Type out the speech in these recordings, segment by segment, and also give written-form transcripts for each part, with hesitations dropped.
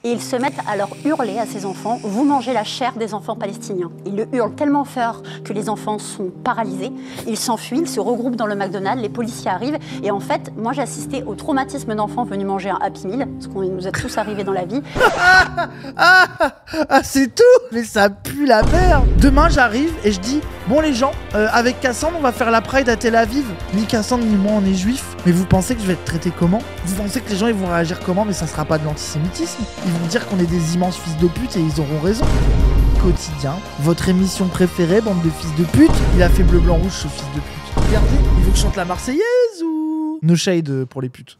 Et ils se mettent à leur hurler à ces enfants, vous mangez la chair des enfants palestiniens. Ils le hurlent tellement fort que les enfants sont paralysés, ils s'enfuient, ils se regroupent dans le McDonald's, les policiers arrivent, et en fait, moi j'ai assisté au traumatisme d'enfants venus manger un Happy Meal, parce qu'on nous est tous arrivés dans la vie. C'est tout. Mais ça pue la merde. Demain j'arrive et je dis, bon les gens, avec Cassandre on va faire la Pride à Tel Aviv. Ni Cassandre ni moi on est juifs, mais vous pensez que je vais être traité comment? Vous pensez que les gens ils vont réagir comment? Mais ça sera pas de l'antisémitisme. Ils vont dire qu'on est des immenses fils de pute et ils auront raison. Quotidien, votre émission préférée, bande de fils de pute. Il a fait bleu, blanc, rouge ce fils de pute. Regardez, il veut que je chante la Marseillaise ou... No shade pour les putes.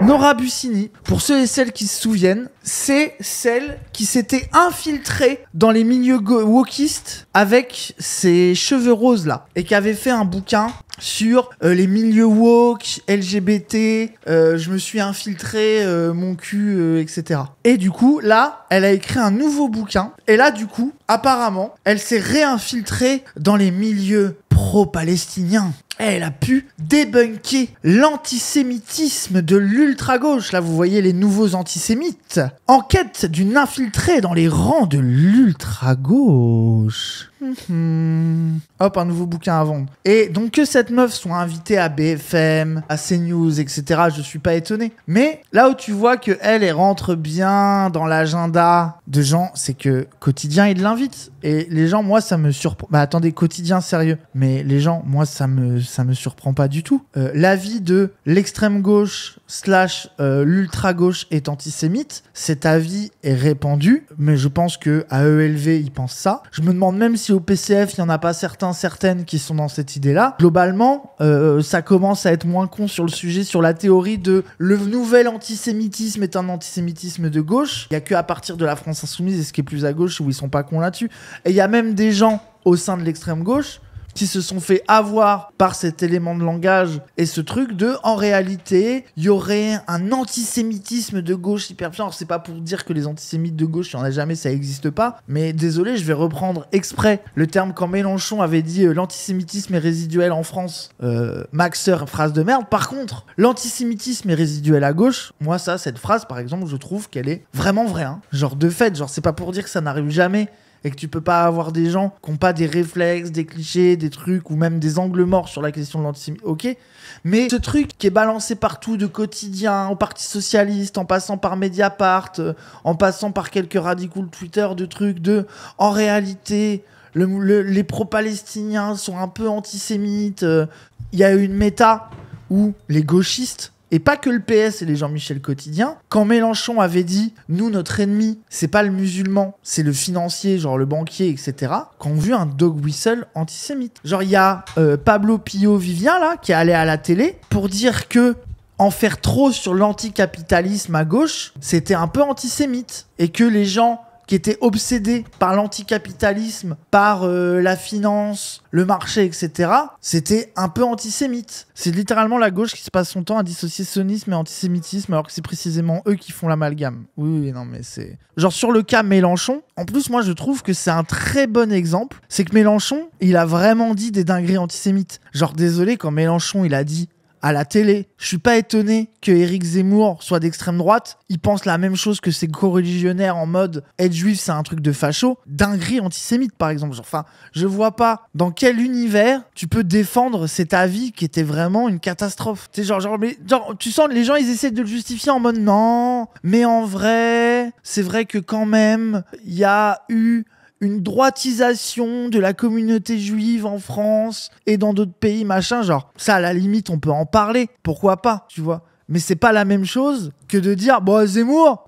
Nora Bussini, pour ceux et celles qui se souviennent, c'est celle qui s'était infiltrée dans les milieux wokistes avec ses cheveux roses là, et qui avait fait un bouquin sur les milieux woke, LGBT, je me suis infiltré, mon cul, etc. Et du coup, là, elle a écrit un nouveau bouquin, et là, du coup, apparemment, elle s'est réinfiltrée dans les milieux pro-palestiniens. Elle a pu débunker l'antisémitisme de l'ultra-gauche. Là, vous voyez les nouveaux antisémites. En quête d'une infiltrée dans les rangs de l'ultra-gauche. Hop, un nouveau bouquin à vendre. Et donc que cette meuf soit invitée à BFM, à CNews, etc., je suis pas étonné. Mais là où tu vois que elle rentre bien dans l'agenda de gens, c'est que Quotidien, il l'invite. Et les gens, moi, ça me surprend. Bah attendez, Quotidien, sérieux. Mais les gens, moi, ça me surprend pas du tout. L'avis de l'extrême gauche / l'ultra-gauche est antisémite. Cet avis est répandu. Mais je pense que à ELV, ils pensent ça. Je me demande même si au PCF, il n'y en a pas certaines qui sont dans cette idée-là. Globalement, ça commence à être moins con sur le sujet, sur la théorie de le nouvel antisémitisme est un antisémitisme de gauche. Il n'y a que à partir de la France Insoumise et ce qui est plus à gauche où ils sont pas cons là-dessus. Et il y a même des gens au sein de l'extrême gauche qui se sont fait avoir par cet élément de langage et ce truc de, en réalité, il y aurait un antisémitisme de gauche hyper puissant. Alors, c'est pas pour dire que les antisémites de gauche, il n'y en a jamais, ça n'existe pas, mais désolé, je vais reprendre exprès le terme quand Mélenchon avait dit l'antisémitisme est résiduel en France. Maxeur, phrase de merde. Par contre, l'antisémitisme est résiduel à gauche. Moi, ça, cette phrase, par exemple, je trouve qu'elle est vraiment vraie. Hein. Genre, de fait, genre, c'est pas pour dire que ça n'arrive jamais et que tu peux pas avoir des gens qui n'ont pas des réflexes, des clichés, des trucs, ou même des angles morts sur la question de l'antisémitisme, ok. Mais ce truc qui est balancé partout, de Quotidien, au Parti Socialiste, en passant par Mediapart, en passant par quelques radicaux Twitter, de trucs de... En réalité, les pro-palestiniens sont un peu antisémites. Il y a eu une méta où les gauchistes, et pas que le PS et les Jean-Michel Quotidien, quand Mélenchon avait dit « Nous, notre ennemi, c'est pas le musulman, c'est le financier, genre le banquier, etc. » Quand on vu un dog whistle antisémite. Genre, il y a Pablo Pio-Vivien, là, qui est allé à la télé pour dire que en faire trop sur l'anticapitalisme à gauche, c'était un peu antisémite. Et que les gens qui étaient obsédés par l'anticapitalisme, par la finance, le marché, etc., c'était un peu antisémite. C'est littéralement la gauche qui se passe son temps à dissocier sionisme et antisémitisme, alors que c'est précisément eux qui font l'amalgame. Oui, non, mais c'est... Genre sur le cas Mélenchon, en plus, moi, je trouve que c'est un très bon exemple. C'est que Mélenchon, il a vraiment dit des dingueries antisémites. Genre, désolé, quand Mélenchon, il a dit... à la télé. Je suis pas étonné que Éric Zemmour soit d'extrême droite. Il pense la même chose que ses co-religionnaires en mode être juif, c'est un truc de facho. Dinguerie antisémite, par exemple. Enfin, je vois pas dans quel univers tu peux défendre cet avis qui était vraiment une catastrophe. Tu sais, genre, tu sens les gens, ils essaient de le justifier en mode non, mais en vrai, c'est vrai que quand même, il y a eu une droitisation de la communauté juive en France et dans d'autres pays, machin, genre, ça, à la limite, on peut en parler, pourquoi pas, tu vois. Mais c'est pas la même chose que de dire, bon, Zemmour,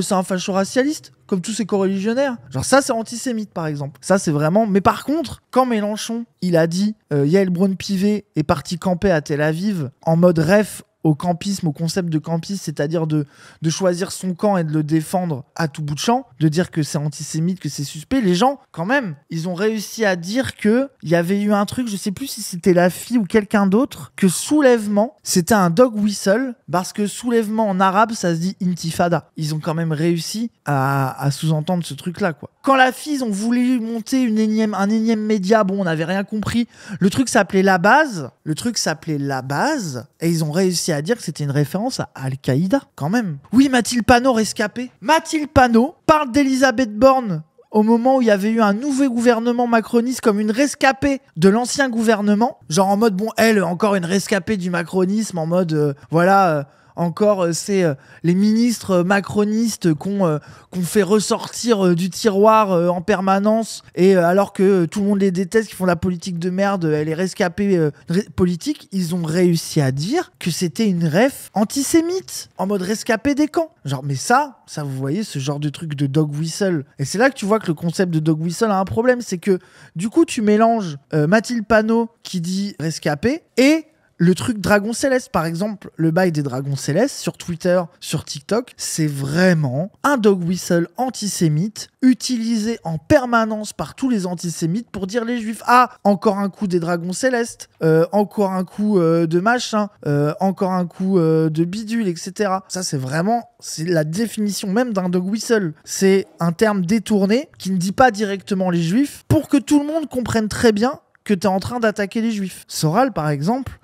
c'est un facho-racialiste, comme tous ses co-religionnaires. Genre, ça, c'est antisémite, par exemple. Ça, c'est vraiment... Mais par contre, quand Mélenchon, il a dit, Yael Braun-Pivet est parti camper à Tel Aviv, en mode ref au campisme, au concept de campisme, c'est-à-dire de choisir son camp et de le défendre à tout bout de champ, de dire que c'est antisémite, que c'est suspect. Les gens, quand même, ils ont réussi à dire que il y avait eu un truc, je sais plus si c'était la fille ou quelqu'un d'autre, que soulèvement, c'était un dog whistle, parce que soulèvement en arabe, ça se dit intifada. Ils ont quand même réussi à sous-entendre ce truc-là, quoi. Quand la fille, ils ont voulu monter un énième média, bon, on n'avait rien compris. Le truc s'appelait La Base, et ils ont réussi réussi à dire que c'était une référence à Al-Qaïda, quand même. Oui, Mathilde Panot rescapée. Mathilde Panot parle d'Elisabeth Borne au moment où il y avait eu un nouveau gouvernement macroniste comme une rescapée de l'ancien gouvernement. Genre en mode, bon, elle, encore une rescapée du macronisme, en mode, encore, c'est les ministres macronistes qu'on fait ressortir du tiroir en permanence, et alors que tout le monde les déteste, qui font la politique de merde, les rescapés politiques, ils ont réussi à dire que c'était une ref antisémite, en mode rescapé des camps. Genre, mais ça, vous voyez, ce genre de truc de dog whistle. Et c'est là que tu vois que le concept de dog whistle a un problème, c'est que du coup, tu mélanges Mathilde Panot qui dit rescapé et le truc Dragon Céleste, par exemple, le bail des Dragons Célestes sur Twitter, sur TikTok, c'est vraiment un dog whistle antisémite utilisé en permanence par tous les antisémites pour dire les juifs. Ah, encore un coup des Dragons Célestes, encore un coup de machin, encore un coup de bidule, etc. Ça, c'est la définition même d'un dog whistle. C'est un terme détourné qui ne dit pas directement les juifs pour que tout le monde comprenne très bien que t'es en train d'attaquer les juifs. Soral, par exemple,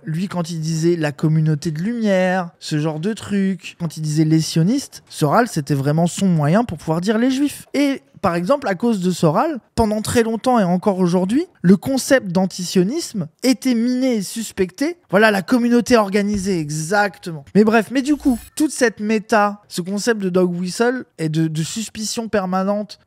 lui, quand il disait la communauté de lumière, ce genre de truc, quand il disait les sionistes, Soral, c'était vraiment son moyen pour pouvoir dire les juifs. Et par exemple, à cause de Soral, pendant très longtemps et encore aujourd'hui, le concept d'antisionisme était miné et suspecté. Voilà, la communauté organisée, exactement. Mais bref, du coup, toute cette méta, ce concept de dog whistle et de suspicion permanente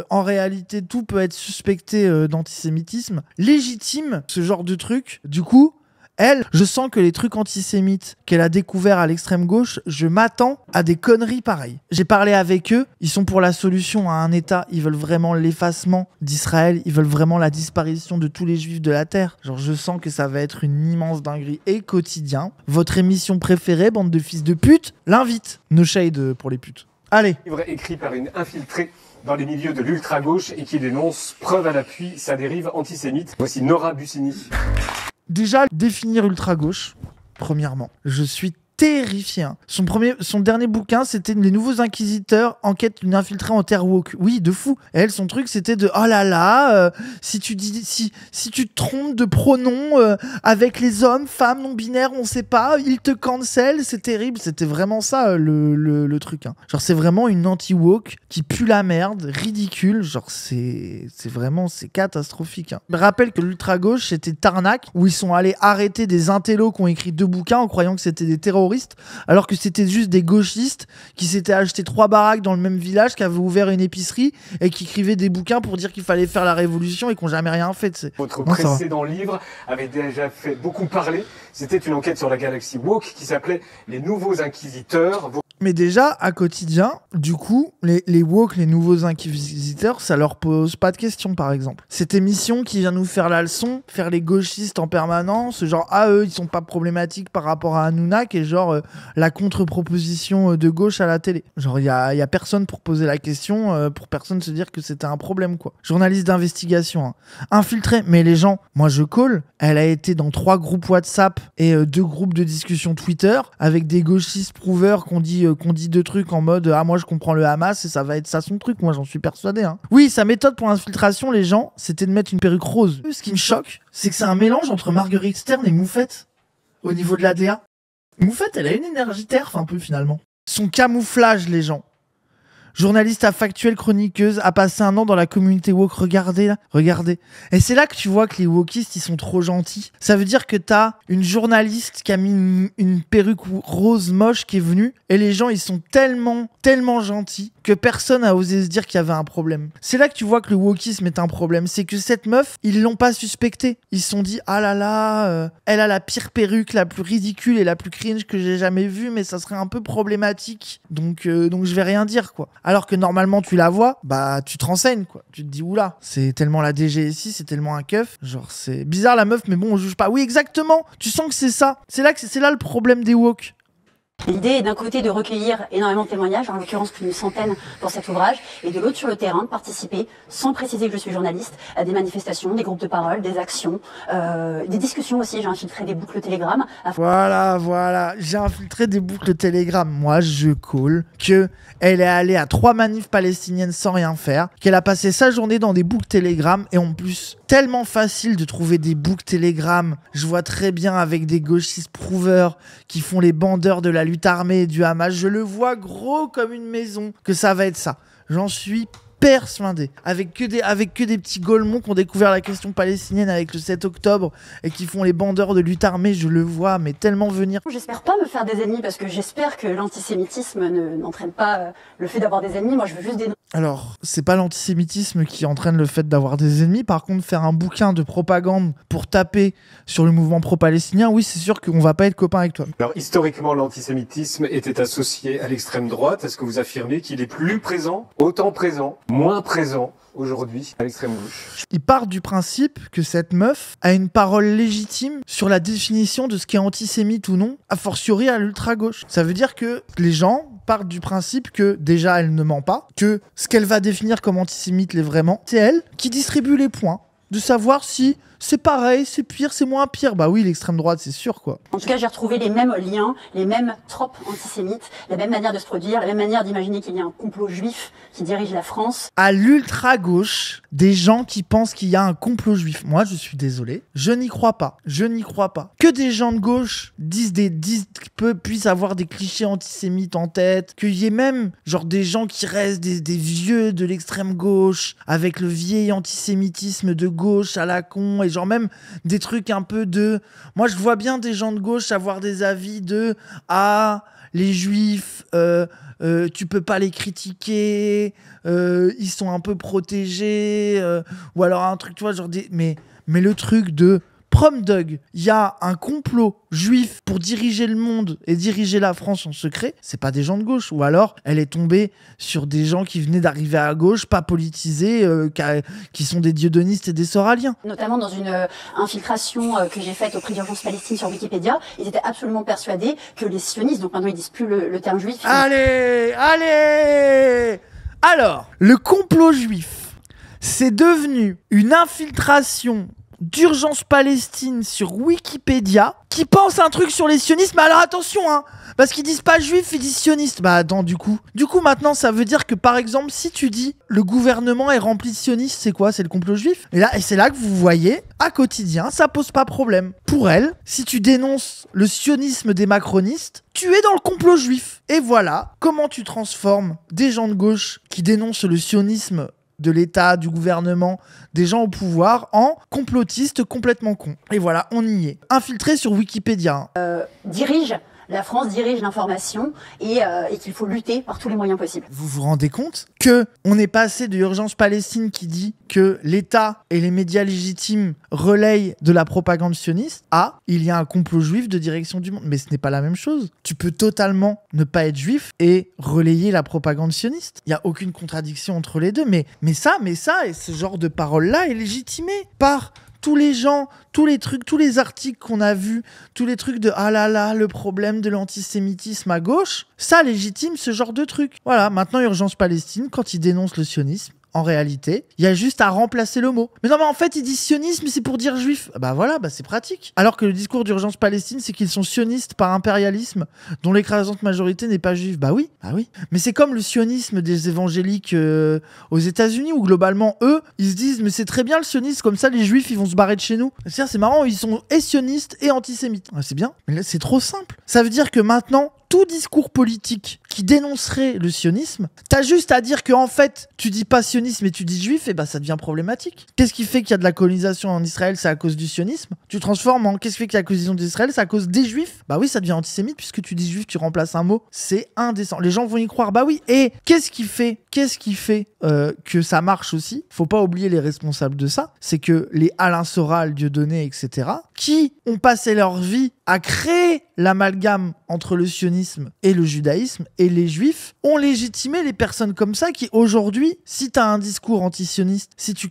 en réalité, tout peut être suspecté d'antisémitisme, légitime ce genre de truc. Du coup, elle, je sens que les trucs antisémites qu'elle a découverts à l'extrême gauche, je m'attends à des conneries pareilles. J'ai parlé avec eux, ils sont pour la solution à un État, ils veulent vraiment l'effacement d'Israël, ils veulent vraiment la disparition de tous les juifs de la terre. Genre, je sens que ça va être une immense dinguerie. Et quotidien, votre émission préférée, bande de fils de pute, l'invite. No shade pour les putes. Allez. Livre écrit par une infiltrée dans les milieux de l'ultra-gauche et qui dénonce, preuve à l'appui, sa dérive antisémite. Voici Nora Bussini. Déjà, définir ultra-gauche, premièrement. Je suis terrifié. Son dernier bouquin, c'était Les Nouveaux Inquisiteurs, enquête d'une infiltrée en terre woke. Oui, de fou. Et elle, son truc, c'était de oh là là, si tu te trompes de pronom avec les hommes, femmes, non-binaires, on sait pas, ils te cancel, c'est terrible. C'était vraiment ça le truc. Hein. Genre, c'est vraiment une anti-woke qui pue la merde, ridicule. Genre, c'est catastrophique. Hein. Je me rappelle que l'ultra-gauche, c'était Tarnac, où ils sont allés arrêter des intellos qui ont écrit 2 bouquins en croyant que c'était des terroristes, alors que c'était juste des gauchistes qui s'étaient acheté 3 baraques dans le même village, qui avaient ouvert une épicerie et qui écrivaient des bouquins pour dire qu'il fallait faire la révolution et qu'on n'a jamais rien fait. Votre précédent livre avait déjà fait beaucoup parler. C'était une enquête sur la galaxie woke qui s'appelait Les Nouveaux Inquisiteurs. Mais déjà, à quotidien, du coup, les woke, les nouveaux inquisiteurs, ça leur pose pas de questions, par exemple. Cette émission qui vient nous faire la leçon, faire les gauchistes en permanence, genre, eux, ils sont pas problématiques par rapport à Hanouna, et genre, la contre-proposition de gauche à la télé. Genre, il y a personne pour poser la question, pour personne se dire que c'était un problème, quoi. Journaliste d'investigation, hein. Infiltré, mais les gens, moi je call, elle a été dans 3 groupes WhatsApp et 2 groupes de discussion Twitter, avec des gauchistes prouveurs qu'on dit 2 trucs en mode moi je comprends le Hamas et ça va être ça son truc, moi j'en suis persuadé. Hein. Oui, sa méthode pour l'infiltration, les gens, c'était de mettre une perruque rose. Ce qui me choque, c'est que c'est un mélange entre Marguerite Stern et Moufette au niveau de l'ADA. Moufette, elle a une énergie terf un peu finalement. Son camouflage, les gens. Journaliste à factuelle chroniqueuse, a passé 1 an dans la communauté woke. Regardez là, regardez. Et c'est là que tu vois que les wokistes, ils sont trop gentils. Ça veut dire que t'as une journaliste qui a mis une perruque rose moche qui est venue, et les gens, ils sont tellement gentils que personne a osé se dire qu'il y avait un problème. C'est là que tu vois que le wokisme est un problème. C'est que cette meuf, ils l'ont pas suspectée. Ils se sont dit, ah là là, elle a la pire perruque, la plus ridicule et la plus cringe que j'ai jamais vue, mais ça serait un peu problématique. Donc je vais rien dire, quoi. Alors que normalement, tu la vois, bah, tu te renseignes, quoi. Tu te dis, oula, c'est tellement la DGSI, c'est tellement un keuf. Genre, c'est bizarre la meuf, mais bon, on juge pas. Oui, exactement. Tu sens que c'est ça. C'est là le problème des woke. L'idée est d'un côté de recueillir énormément de témoignages, en l'occurrence plus d'une centaine pour cet ouvrage, et de l'autre sur le terrain, de participer, sans préciser que je suis journaliste, à des manifestations, des groupes de parole, des actions, des discussions aussi. J'ai infiltré des boucles Telegram. Voilà, j'ai infiltré des boucles Telegram. Moi, je colle que elle est allée à 3 manifs palestiniennes sans rien faire, qu'elle a passé sa journée dans des boucles Telegram, et en plus, tellement facile de trouver des boucles Telegram. Je vois très bien avec des gauchistes prouveurs qui font les bandeurs de la lutte armée et du Hamas. Je le vois gros comme une maison que ça va être ça. J'en suis persuadé. Avec que des petits golemons qui ont découvert la question palestinienne avec le 7 octobre et qui font les bandeurs de lutte armée, je le vois, mais tellement venir. J'espère pas me faire des ennemis parce que j'espère que l'antisémitisme n'entraîne pas le fait d'avoir des ennemis. Moi, je veux juste dénoncer. Alors, c'est pas l'antisémitisme qui entraîne le fait d'avoir des ennemis. Par contre, faire un bouquin de propagande pour taper sur le mouvement pro-palestinien, oui, c'est sûr qu'on va pas être copains avec toi. Alors, historiquement, l'antisémitisme était associé à l'extrême droite. Est-ce que vous affirmez qu'il est plus présent, autant présent, moins présent aujourd'hui à l'extrême gauche? Il part du principe que cette meuf a une parole légitime sur la définition de ce qui est antisémite ou non, a fortiori à l'ultra-gauche. Ça veut dire que les gens partent du principe que déjà elle ne ment pas, que ce qu'elle va définir comme antisémite l'est vraiment, c'est elle qui distribue les points, de savoir si c'est pareil, c'est pire, c'est moins pire. Bah oui, l'extrême droite, c'est sûr, quoi. En tout cas, j'ai retrouvé les mêmes liens, les mêmes tropes antisémites, la même manière de se produire, la même manière d'imaginer qu'il y a un complot juif qui dirige la France. À l'ultra-gauche, des gens qui pensent qu'il y a un complot juif. Moi, je suis désolé, je n'y crois pas. Je n'y crois pas. Que des gens de gauche puissent avoir des clichés antisémites en tête, qu'il y ait même genre des gens qui restent des vieux de l'extrême gauche, avec le vieil antisémitisme de gauche à la con, et genre même des trucs un peu de... Moi, je vois bien des gens de gauche avoir des avis de « Ah, les juifs, tu peux pas les critiquer, ils sont un peu protégés. » Ou alors un truc, tu vois, genre des... Mais le truc de... Prom Dog, il y a un complot juif pour diriger le monde et diriger la France en secret, c'est pas des gens de gauche. Ou alors, elle est tombée sur des gens qui venaient d'arriver à gauche, pas politisés, qui sont des dieudonistes et des soraliens. Notamment dans une infiltration que j'ai faite au prix d'urgence Palestine sur Wikipédia, ils étaient absolument persuadés que les sionistes, donc maintenant ils disent plus le terme juif. Allez Alors, le complot juif, c'est devenu une infiltration d'urgence Palestine sur Wikipédia qui pense un truc sur les sionistes. Mais alors attention, hein, parce qu'ils disent pas juifs, ils disent sionistes. Bah attends, du coup maintenant ça veut dire que par exemple si tu dis le gouvernement est rempli de sionistes, c'est quoi? C'est le complot juif? Et c'est là que vous voyez, à quotidien, ça pose pas problème. Pour elle, si tu dénonces le sionisme des macronistes, tu es dans le complot juif. Et voilà comment tu transformes des gens de gauche qui dénoncent le sionisme de l'État, du gouvernement, des gens au pouvoir, en complotistes complètement cons. Et voilà, on y est. Infiltré sur Wikipédia. La France dirige l'information et qu'il faut lutter par tous les moyens possibles. Vous vous rendez compte que on est passé de Urgence Palestine qui dit que l'État et les médias légitimes relayent de la propagande sioniste à il y a un complot juif de direction du monde. Mais ce n'est pas la même chose. Tu peux totalement ne pas être juif et relayer la propagande sioniste. Il n'y a aucune contradiction entre les deux. Mais ça, et ce genre de parole-là est légitimé par tous les gens, tous les trucs, tous les articles qu'on a vus, tous les trucs de ah là là, le problème de l'antisémitisme à gauche, ça légitime ce genre de truc. Voilà, maintenant Urgence Palestine, quand ils dénoncent le sionisme, en réalité, il y a juste à remplacer le mot. Mais non, mais en fait, ils disent sionisme, c'est pour dire juif. Bah voilà, bah c'est pratique. Alors que le discours d'Urgence Palestine, c'est qu'ils sont sionistes par impérialisme, dont l'écrasante majorité n'est pas juive. Bah oui. Mais c'est comme le sionisme des évangéliques aux États-Unis, où globalement, eux, ils se disent, mais c'est très bien le sionisme, comme ça, les juifs, ils vont se barrer de chez nous. C'est marrant, ils sont et sionistes et antisémites. Ah, c'est bien. Mais là, c'est trop simple. Ça veut dire que maintenant, tout discours politique qui dénoncerait le sionisme, t'as juste à dire que en fait, tu dis pas sionisme et tu dis juif, et bah ça devient problématique. Qu'est-ce qui fait qu'il y a de la colonisation en Israël? C'est à cause du sionisme. Tu transformes en qu'est-ce qui fait qu'il y a la colonisation d'Israël? C'est à cause des juifs. Bah oui, ça devient antisémite puisque tu dis juif, tu remplaces un mot. C'est indécent. Les gens vont y croire. Bah oui. Et qu'est-ce qui fait que ça marche aussi? Faut pas oublier les responsables de ça. C'est que les Alain Soral, Dieudonné, etc., qui ont passé leur vie à créer l'amalgame entre le sionisme et le judaïsme, et les juifs ont légitimé les personnes comme ça qui, aujourd'hui, si tu as un discours antisioniste, si tu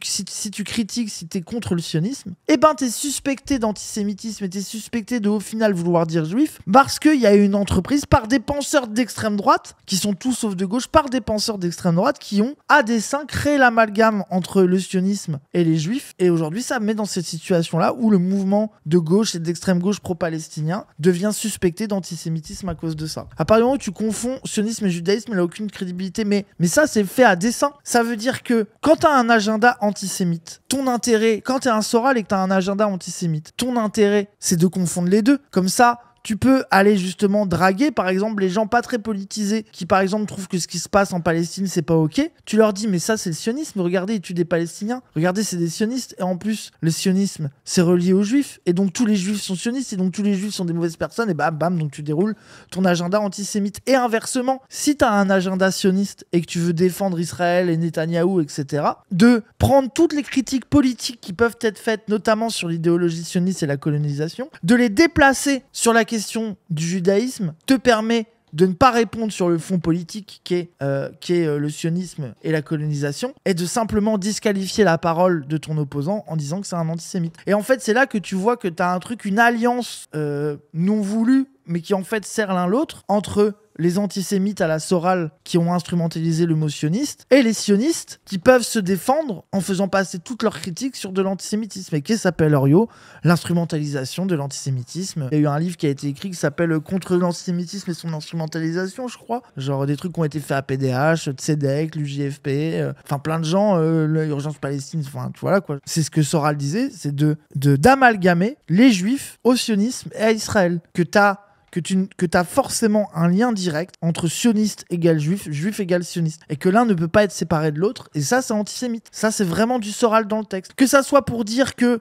critiques, si tu es contre le sionisme, eh ben tu es suspecté d'antisémitisme et tu es suspecté de, au final, vouloir dire juif, parce qu'il y a une entreprise par des penseurs d'extrême droite, qui sont tous sauf de gauche, par des penseurs d'extrême droite qui ont, à dessein, créé l'amalgame entre le sionisme et les juifs, et aujourd'hui, ça met dans cette situation-là où le mouvement de gauche et d'extrême gauche pro-palestinien devient suspecté d'antisémitisme à cause de ça. À partir du moment où tu confonds sionisme et judaïsme, il n'a aucune crédibilité, mais ça, c'est fait à dessein. Ça veut dire que quand tu as un agenda antisémite, ton intérêt, quand tu es un Soral et que tu as un agenda antisémite, ton intérêt, c'est de confondre les deux. Comme ça, tu peux aller justement draguer, par exemple, les gens pas très politisés qui, par exemple, trouvent que ce qui se passe en Palestine, c'est pas ok. Tu leur dis, mais ça, c'est le sionisme. Regardez, ils tuent des Palestiniens. Regardez, c'est des sionistes. Et en plus, le sionisme, c'est relié aux juifs. Et donc, tous les juifs sont sionistes. Et donc, tous les juifs sont des mauvaises personnes. Et bam, bam, donc tu déroules ton agenda antisémite. Et inversement, si tu as un agenda sioniste et que tu veux défendre Israël et Netanyahou, etc., de prendre toutes les critiques politiques qui peuvent être faites, notamment sur l'idéologie sioniste et la colonisation, de les déplacer sur la question du judaïsme, te permet de ne pas répondre sur le fond politique qui est le sionisme et la colonisation, et de simplement disqualifier la parole de ton opposant en disant que c'est un antisémite. Et en fait, c'est là que tu vois que tu as un truc, une alliance non voulue, mais qui en fait sert l'un l'autre, entre les antisémites à la Soral qui ont instrumentalisé le mot sioniste, et les sionistes qui peuvent se défendre en faisant passer toutes leurs critiques sur de l'antisémitisme. Et qui s'appelle Orio, l'instrumentalisation de l'antisémitisme. Il y a eu un livre qui a été écrit qui s'appelle Contre l'antisémitisme et son instrumentalisation, je crois. Genre des trucs qui ont été faits à PDH, Tzedek, l'UJFP, enfin plein de gens, l'urgence Palestine, enfin voilà quoi. C'est ce que Soral disait, c'est d'amalgamer les juifs au sionisme et à Israël. Que t'as forcément un lien direct entre sioniste égale juif, juif égale sioniste. Et que l'un ne peut pas être séparé de l'autre. Et ça, c'est antisémite. Ça, c'est vraiment du Soral dans le texte. Que ça soit pour dire que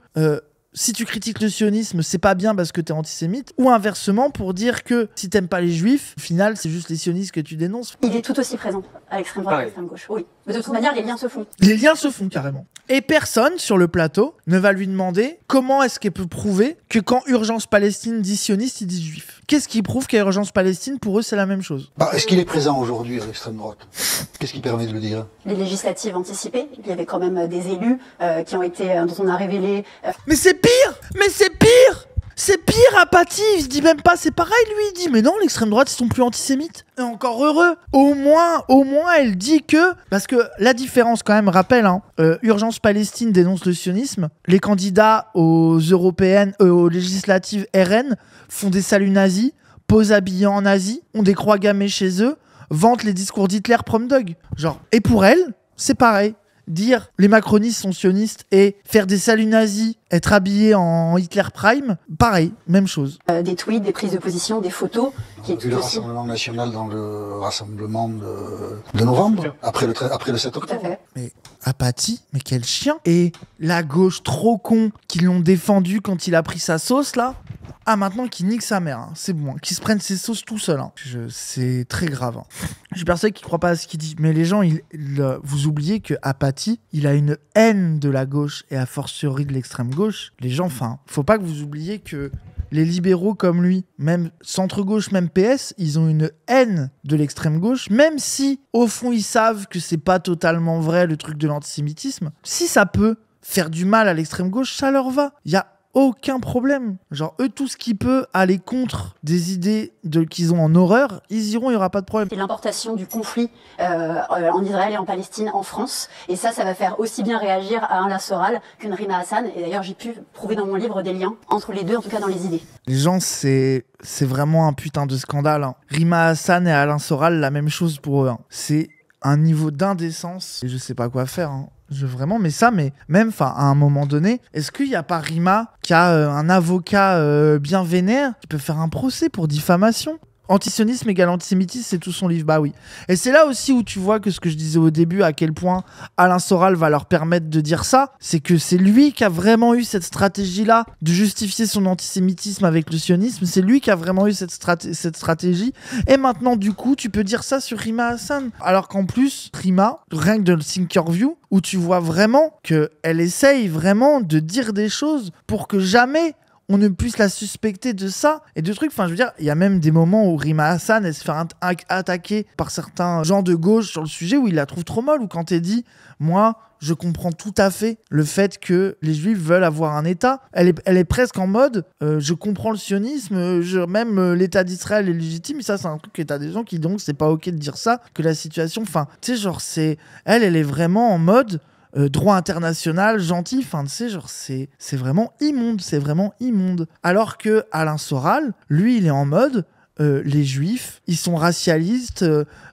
si tu critiques le sionisme, c'est pas bien parce que t'es antisémite, ou inversement pour dire que si t'aimes pas les juifs, au final, c'est juste les sionistes que tu dénonces. Il est tout aussi présent à l'extrême droite et à l'extrême gauche. Oui. Mais de toute manière, les liens se font. Les liens se font carrément. Et personne sur le plateau ne va lui demander comment est-ce qu'elle peut prouver que quand Urgence Palestine dit sioniste, ils disent juif. Qu'est-ce qui prouve qu'à Urgence Palestine, pour eux, c'est la même chose? Est-ce qu'il est présent aujourd'hui à l'extrême droite? Qu'est-ce qui permet de le dire? Les législatives anticipées, il y avait quand même des élus qui ont été, dont on a révélé... Mais c'est pire! Mais c'est pire! C'est pire, Apathy, il se dit même pas, c'est pareil, lui, il dit, mais non, l'extrême droite, ils sont plus antisémites. Et encore heureux. Au moins, elle dit que, parce que la différence, quand même, rappelle, Urgence Palestine dénonce le sionisme, les candidats aux européennes, aux législatives RN font des saluts nazis, posent habillés en nazis, ont des croix gammées chez eux, vantent les discours d'Hitler prom dog. Genre, et pour elle, c'est pareil. Dire les macronistes sont sionistes et faire des saluts nazis, être habillé en Hitler Prime, pareil, même chose. Des tweets, des prises de position, des photos. Qui est le Rassemblement national dans le rassemblement de novembre, après le 7 octobre. Mais Apathy, mais quel chien. Et la gauche trop con qui l'ont défendu quand il a pris sa sauce là. Ah, maintenant qu'il nique sa mère, c'est bon, qu'il se prenne ses sauces tout seul. C'est très grave. Je suis persuadé qu'il ne croit pas à ce qu'il dit. Mais les gens, vous oubliez que Apathy, il a une haine de la gauche et a fortiori de l'extrême gauche. Les gens, faut pas que vous oubliez que les libéraux comme lui, même centre-gauche, même PS, ils ont une haine de l'extrême gauche, même si, au fond, ils savent que c'est pas totalement vrai le truc de l'antisémitisme. Si ça peut faire du mal à l'extrême gauche, ça leur va. Il y a aucun problème. Genre, eux, tout ce qui peut aller contre des idées qu'ils ont en horreur, ils iront, il n'y aura pas de problème. C'est l'importation du conflit en Israël et en Palestine en France. Et ça va faire aussi bien réagir à un La Soral qu'une Rima Hassan. Et d'ailleurs, j'ai pu prouver dans mon livre des liens entre les deux, en tout cas dans les idées. Les gens, c'est vraiment un putain de scandale. Rima Hassan et Alain Soral, la même chose pour eux. C'est un niveau d'indécence. Et je sais pas quoi faire. Mais même, à un moment donné, est-ce qu'il n'y a pas Rima qui a un avocat bien vénère qui peut faire un procès pour diffamation? Antisionisme égale antisémitisme, c'est tout son livre, bah oui. Et c'est là aussi où tu vois que ce que je disais au début, à quel point Alain Soral va leur permettre de dire ça, c'est que c'est lui qui a vraiment eu cette stratégie-là de justifier son antisémitisme avec le sionisme, c'est lui qui a vraiment eu cette stratégie. Et maintenant, du coup, tu peux dire ça sur Rima Hassan. Alors qu'en plus, Rima, rien que de le Thinkerview, où tu vois vraiment qu'elle essaye vraiment de dire des choses pour que jamais on ne puisse la suspecter de ça et de trucs. Enfin, je veux dire, il y a même des moments où Rima Hassan, elle se fait attaquer par certains gens de gauche sur le sujet où il la trouve trop molle, ou quand elle dit, moi, je comprends tout à fait le fait que les Juifs veulent avoir un État. Elle est presque en mode, je comprends le sionisme, même l'État d'Israël est légitime. Ça, c'est un truc que t'as des gens qui donc c'est pas ok de dire ça, que la situation, enfin, tu sais, genre, elle est vraiment en mode droit international, gentil, enfin, tu sais, genre, c'est vraiment immonde. Alors que Alain Soral, lui, il est en mode, les Juifs, ils sont racialistes,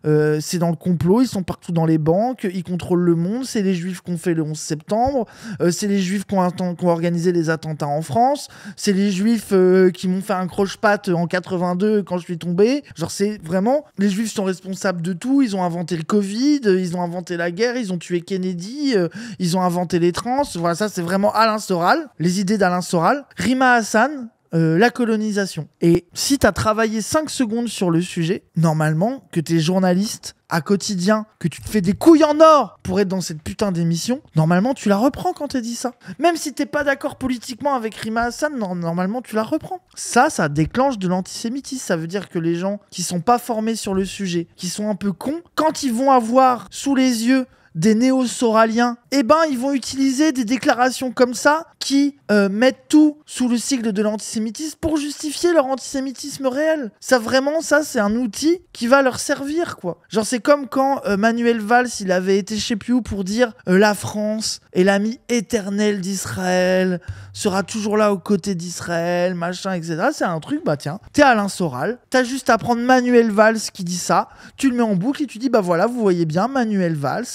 c'est dans le complot, ils sont partout dans les banques, ils contrôlent le monde, c'est les Juifs qui ont fait le 11 septembre, c'est les Juifs qui ont organisé les attentats en France, c'est les Juifs qui m'ont fait un croche-patte en 82 quand je suis tombé. Genre, c'est vraiment, les Juifs sont responsables de tout, ils ont inventé le Covid, ils ont inventé la guerre, ils ont tué Kennedy, ils ont inventé les trans. Voilà, ça c'est vraiment Alain Soral, les idées d'Alain Soral. Rima Hassan, la colonisation. Et si t'as travaillé 5 secondes sur le sujet, normalement, que t'es journaliste à quotidien, que tu te fais des couilles en or pour être dans cette putain d'émission, normalement tu la reprends quand t'as dit ça. Même si t'es pas d'accord politiquement avec Rima Hassan, normalement tu la reprends. Ça déclenche de l'antisémitisme. Ça veut dire que les gens qui sont pas formés sur le sujet, qui sont un peu cons, quand ils vont avoir sous les yeux des néo-soraliens, eh ben ils vont utiliser des déclarations comme ça qui mettent tout sous le sigle de l'antisémitisme pour justifier leur antisémitisme réel. Ça vraiment, ça c'est un outil qui va leur servir, quoi. Genre c'est comme quand Manuel Valls, il avait été je sais plus où pour dire la France est l'ami éternel d'Israël, sera toujours là aux côtés d'Israël, machin, etc. C'est un truc, bah tiens, t'es Alain Soral, t'as juste à prendre Manuel Valls qui dit ça, tu le mets en boucle et tu dis, bah voilà, vous voyez bien, Manuel Valls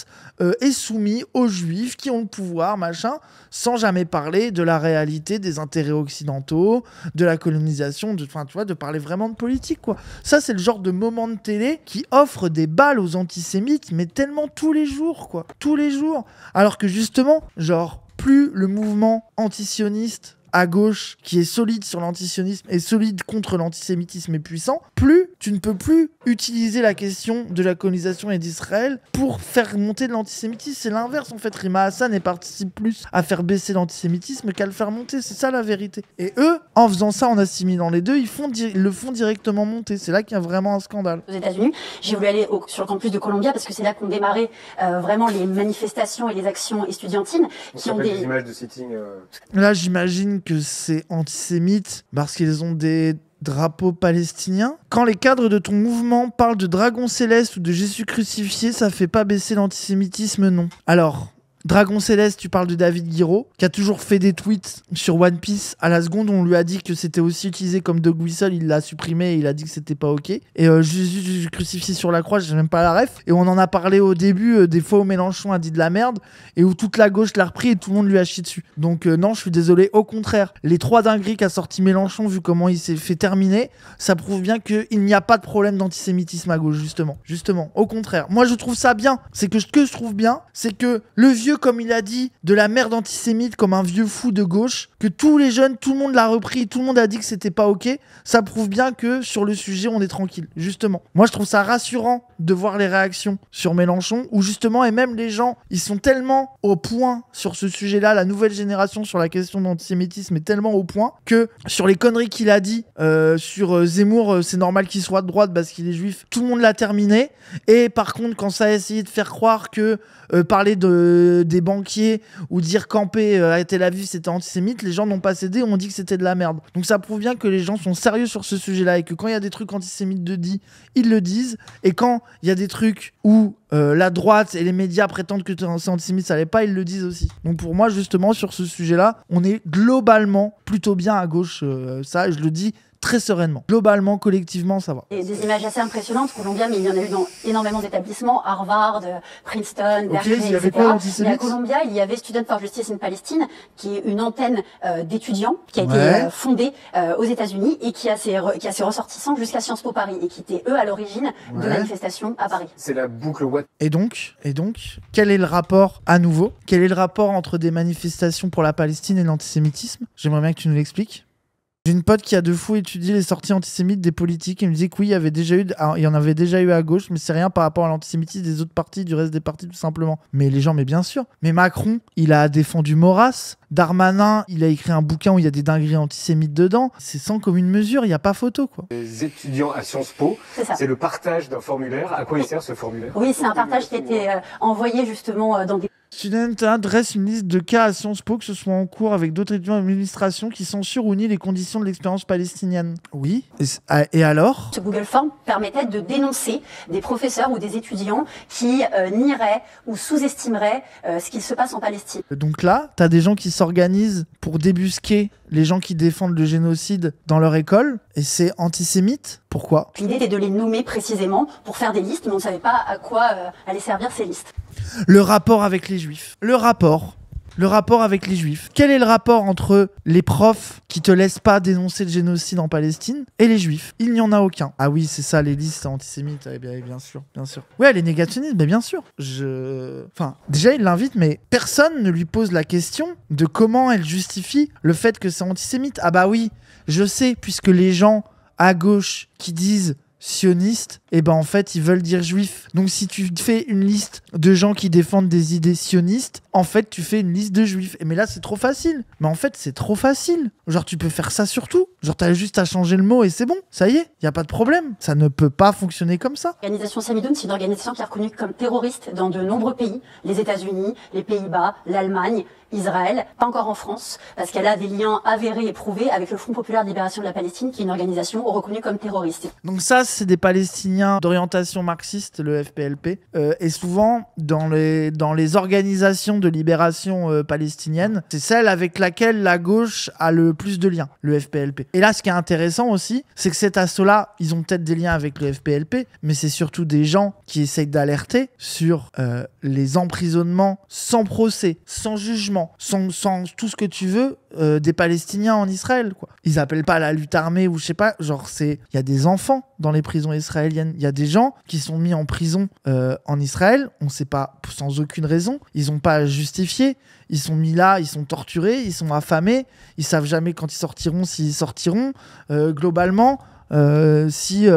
est soumis aux Juifs qui ont le pouvoir, machin, sans jamais parler de la réalité des intérêts occidentaux, de la colonisation, enfin, tu vois, de parler vraiment de politique, quoi. Ça, c'est le genre de moment de télé qui offre des balles aux antisémites, mais tellement tous les jours, quoi. Tous les jours. Alors que justement, genre, plus le mouvement antisioniste à gauche, qui est solide sur l'antisionisme et solide contre l'antisémitisme est puissant, plus tu ne peux plus utiliser la question de la colonisation et d'Israël pour faire monter de l'antisémitisme. C'est l'inverse en fait. Rima Hassan participe plus à faire baisser l'antisémitisme qu'à le faire monter. C'est ça la vérité. Et eux, en faisant ça, en assimilant les deux, ils le font directement monter. C'est là qu'il y a vraiment un scandale. Aux États-Unis, j'ai voulu aller sur le campus de Columbia parce que c'est là qu'ont démarré vraiment les manifestations et les actions estudiantines qui ont des images de sitting. Là, j'imagine que c'est antisémite parce qu'ils ont des drapeaux palestiniens. Quand les cadres de ton mouvement parlent de dragon céleste ou de Jésus crucifié, ça fait pas baisser l'antisémitisme, non. Alors, Dragon Céleste, tu parles de David Guiraud, qui a toujours fait des tweets sur One Piece. À la seconde, on lui a dit que c'était aussi utilisé comme dog whistle, il l'a supprimé et il a dit que c'était pas ok. Et Jésus crucifié sur la croix, j'ai même pas la ref. Et on en a parlé au début, des fois où Mélenchon a dit de la merde, et où toute la gauche l'a repris et tout le monde lui a chié dessus. Donc non, je suis désolé, au contraire. Les 3 dingueries qu'a sorti Mélenchon, vu comment il s'est fait terminer, ça prouve bien qu'il n'y a pas de problème d'antisémitisme à gauche, justement. Justement, au contraire. Moi, je trouve ça bien. C'est que ce que je trouve bien, c'est que le vieux, comme il a dit, de la merde antisémite comme un vieux fou de gauche, que tous les jeunes, tout le monde l'a repris, tout le monde a dit que c'était pas ok, ça prouve bien que sur le sujet, on est tranquille, justement. Moi, je trouve ça rassurant de voir les réactions sur Mélenchon, où justement, et même les gens, ils sont tellement au point sur ce sujet-là, la nouvelle génération sur la question d'antisémitisme est tellement au point, que sur les conneries qu'il a dit, sur Zemmour, c'est normal qu'il soit de droite parce qu'il est juif, tout le monde l'a terminé, et par contre, quand ça a essayé de faire croire que parler des banquiers ou dire camper à Tel Aviv c'était antisémite, les gens n'ont pas cédé, on dit que c'était de la merde. Donc ça prouve bien que les gens sont sérieux sur ce sujet-là et que quand il y a des trucs antisémites de dit, ils le disent, et quand il y a des trucs où la droite et les médias prétendent que c'est antisémite, ça l'est pas, ils le disent aussi. Donc pour moi, justement, sur ce sujet-là, on est globalement plutôt bien à gauche, ça, je le dis très sereinement. Globalement, collectivement, ça va. Et des images assez impressionnantes, Columbia, mais il y en a eu dans énormément d'établissements, Harvard, Princeton, Berkeley, il y avait etc. quoi d'antisémite ? Mais à Columbia, il y avait Students for Justice in Palestine, qui est une antenne d'étudiants qui a été fondée aux États-Unis et qui a ses ressortissants jusqu'à Sciences Po Paris et qui étaient eux à l'origine de manifestations à Paris. C'est la boucle what. Et donc, quel est le rapport à nouveau ? Quel est le rapport entre des manifestations pour la Palestine et l'antisémitisme ? J'aimerais bien que tu nous l'expliques. J'ai une pote qui a de fou étudié les sorties antisémites des politiques et me disait que oui, il y en avait déjà eu à gauche, mais c'est rien par rapport à l'antisémitisme des autres partis, du reste des partis tout simplement. Mais les gens, mais bien sûr. Mais Macron, il a défendu Maurras. Darmanin, il a écrit un bouquin où il y a des dingueries antisémites dedans. C'est sans commune mesure, il n'y a pas photo, quoi. Les étudiants à Sciences Po, c'est le partage d'un formulaire. À quoi il sert ce formulaire? Oui, c'est un partage qui a été envoyé justement dans des... Student dresse une liste de cas à Sciences Po, que ce soit en cours avec d'autres étudiants d'administration, qui censurent ou nient les conditions de l'expérience palestinienne. Oui. Et alors? Ce Google Form permettait de dénoncer des professeurs ou des étudiants qui nieraient ou sous-estimeraient ce qu'il se passe en Palestine. Donc là, t'as des gens qui s'organisent pour débusquer les gens qui défendent le génocide dans leur école, et c'est antisémite. Pourquoi? L'idée était de les nommer précisément pour faire des listes, mais on ne savait pas à quoi allaient servir ces listes. Le rapport avec les juifs. Le rapport avec les juifs. Quel est le rapport entre les profs qui te laissent pas dénoncer le génocide en Palestine et les juifs? Il n'y en a aucun. Ah oui, c'est ça, les listes antisémites. Eh bien sûr, bien sûr. Ouais, les négationnistes, mais bien sûr. Enfin, déjà, il l'invite, mais personne ne lui pose la question de comment elle justifie le fait que c'est antisémite. Ah bah oui, je sais, puisque les gens à gauche qui disent sionistes, et ben en fait ils veulent dire juifs. Donc si tu fais une liste de gens qui défendent des idées sionistes, en fait tu fais une liste de juifs. Mais là c'est trop facile. Mais en fait c'est trop facile. Genre tu peux faire ça sur tout. Genre t'as juste à changer le mot et c'est bon. Ça y est, y a pas de problème. Ça ne peut pas fonctionner comme ça. L'organisation Samidoun, c'est une organisation qui est reconnue comme terroriste dans de nombreux pays. Les États-Unis, les Pays-Bas, l'Allemagne, Israël, pas encore en France, parce qu'elle a des liens avérés et prouvés avec le Front Populaire de Libération de la Palestine, qui est une organisation reconnue comme terroriste. Donc ça, c'est des Palestiniens d'orientation marxiste, le FPLP, et souvent dans les organisations de libération palestinienne, c'est celle avec laquelle la gauche a le plus de liens, le FPLP. Et là, ce qui est intéressant aussi, c'est que cet assaut-là, ils ont peut-être des liens avec le FPLP, mais c'est surtout des gens qui essayent d'alerter sur les emprisonnements sans procès, sans jugement, sans tout ce que tu veux des Palestiniens en Israël, quoi. Ils appellent pas la lutte armée ou je sais pas, genre il y a des enfants dans les prisons israéliennes, il y a des gens qui sont mis en prison en Israël, on sait pas, sans aucune raison, ils ont pas à justifier, ils sont mis là, ils sont torturés, ils sont affamés, ils savent jamais quand ils sortiront, s'ils sortiront, globalement. Si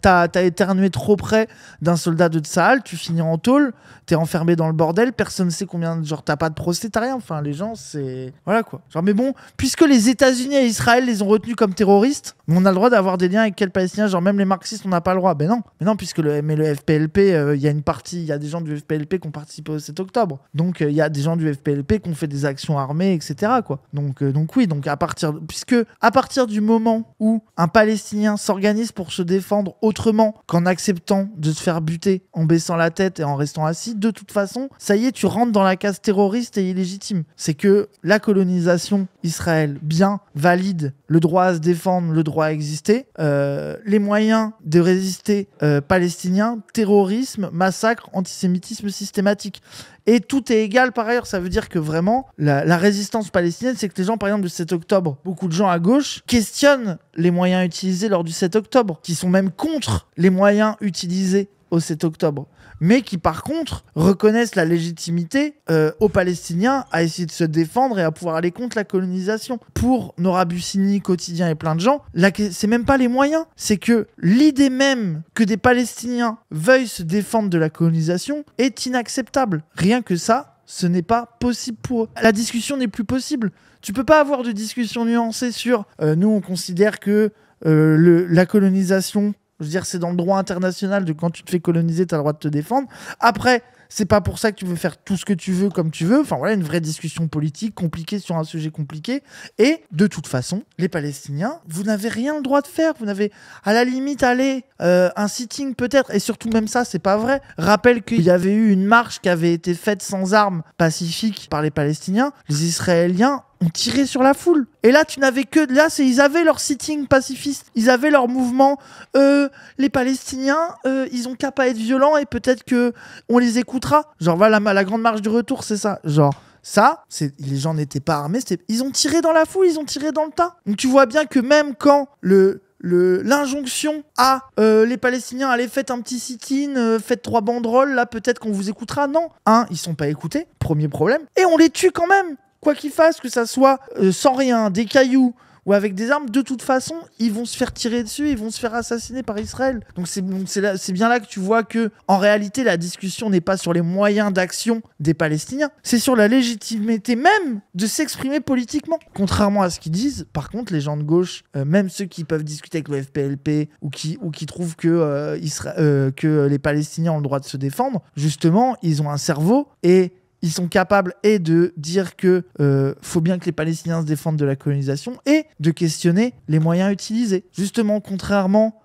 t'as éternué trop près d'un soldat de Tsahal, tu finis en tôle, t'es enfermé dans le bordel, personne ne sait combien, genre t'as pas de procès, t'as rien, enfin les gens c'est... Voilà quoi. Genre mais bon, puisque les États-Unis et Israël les ont retenus comme terroristes, on a le droit d'avoir des liens avec quel Palestinien, genre même les marxistes on n'a pas le droit. Ben non, puisque le FPLP, il y a une partie, il y a des gens du FPLP qui ont participé au 7 octobre. Donc il y a des gens du FPLP qui ont fait des actions armées, etc. quoi. Donc oui, donc à partir du moment où un Palestinien s'organise pour se défendre autrement qu'en acceptant de se faire buter en baissant la tête et en restant assis, de toute façon, ça y est, tu rentres dans la case terroriste et illégitime. C'est que la colonisation Israël, bien, valide le droit à se défendre, le droit à exister, les moyens de résister palestiniens, terrorisme, massacre, antisémitisme systématique. Et tout est égal par ailleurs, ça veut dire que vraiment, la résistance palestinienne, c'est que les gens, par exemple, du 7 octobre, beaucoup de gens à gauche questionnent les moyens utilisés lors du 7 octobre, qui sont même contre les moyens utilisés au 7 octobre, mais qui par contre reconnaissent la légitimité aux Palestiniens à essayer de se défendre et à pouvoir aller contre la colonisation. Pour Nora Bussini, Quotidien et plein de gens, c'est même pas les moyens, c'est que l'idée même que des Palestiniens veuillent se défendre de la colonisation est inacceptable. Rien que ça, ce n'est pas possible pour eux. La discussion n'est plus possible. Tu peux pas avoir de discussion nuancée sur nous on considère que la colonisation, je veux dire, c'est dans le droit international de quand tu te fais coloniser, tu as le droit de te défendre. Après, c'est pas pour ça que tu veux faire tout ce que tu veux comme tu veux. Enfin voilà, une vraie discussion politique compliquée sur un sujet compliqué. Et de toute façon, les Palestiniens, vous n'avez rien le droit de faire. Vous n'avez, à la limite, un sitting peut-être. Et surtout, même ça, c'est pas vrai. Rappelle qu'il y avait eu une marche qui avait été faite sans armes pacifiques par les Palestiniens. Les Israéliens ont tiré sur la foule. Et là, tu n'avais que... Là, ils avaient leur sitting pacifiste. Ils avaient leur mouvement. Les Palestiniens, ils ont qu'à pas être violents et peut-être que on les écoutera. Genre, voilà, la grande marche du retour, c'est ça. Genre, ça, les gens n'étaient pas armés. Ils ont tiré dans la foule, ils ont tiré dans le tas. Donc, tu vois bien que même quand l'injonction à les Palestiniens, allez, faites un petit sit-in, faites 3 banderoles, là, peut-être qu'on vous écoutera. Non. Ils sont pas écoutés. Premier problème. Et on les tue quand même. Quoi qu'il fasse, que ça soit sans rien, des cailloux ou avec des armes, de toute façon, ils vont se faire tirer dessus, ils vont se faire assassiner par Israël. Donc c'est bien là que tu vois que, en réalité, la discussion n'est pas sur les moyens d'action des Palestiniens, c'est sur la légitimité même de s'exprimer politiquement. Contrairement à ce qu'ils disent, par contre, les gens de gauche, même ceux qui peuvent discuter avec le FPLP ou qui trouvent que les Palestiniens ont le droit de se défendre, justement, ils ont un cerveau et ils sont capables de dire que faut bien que les Palestiniens se défendent de la colonisation et de questionner les moyens utilisés. Justement, contrairement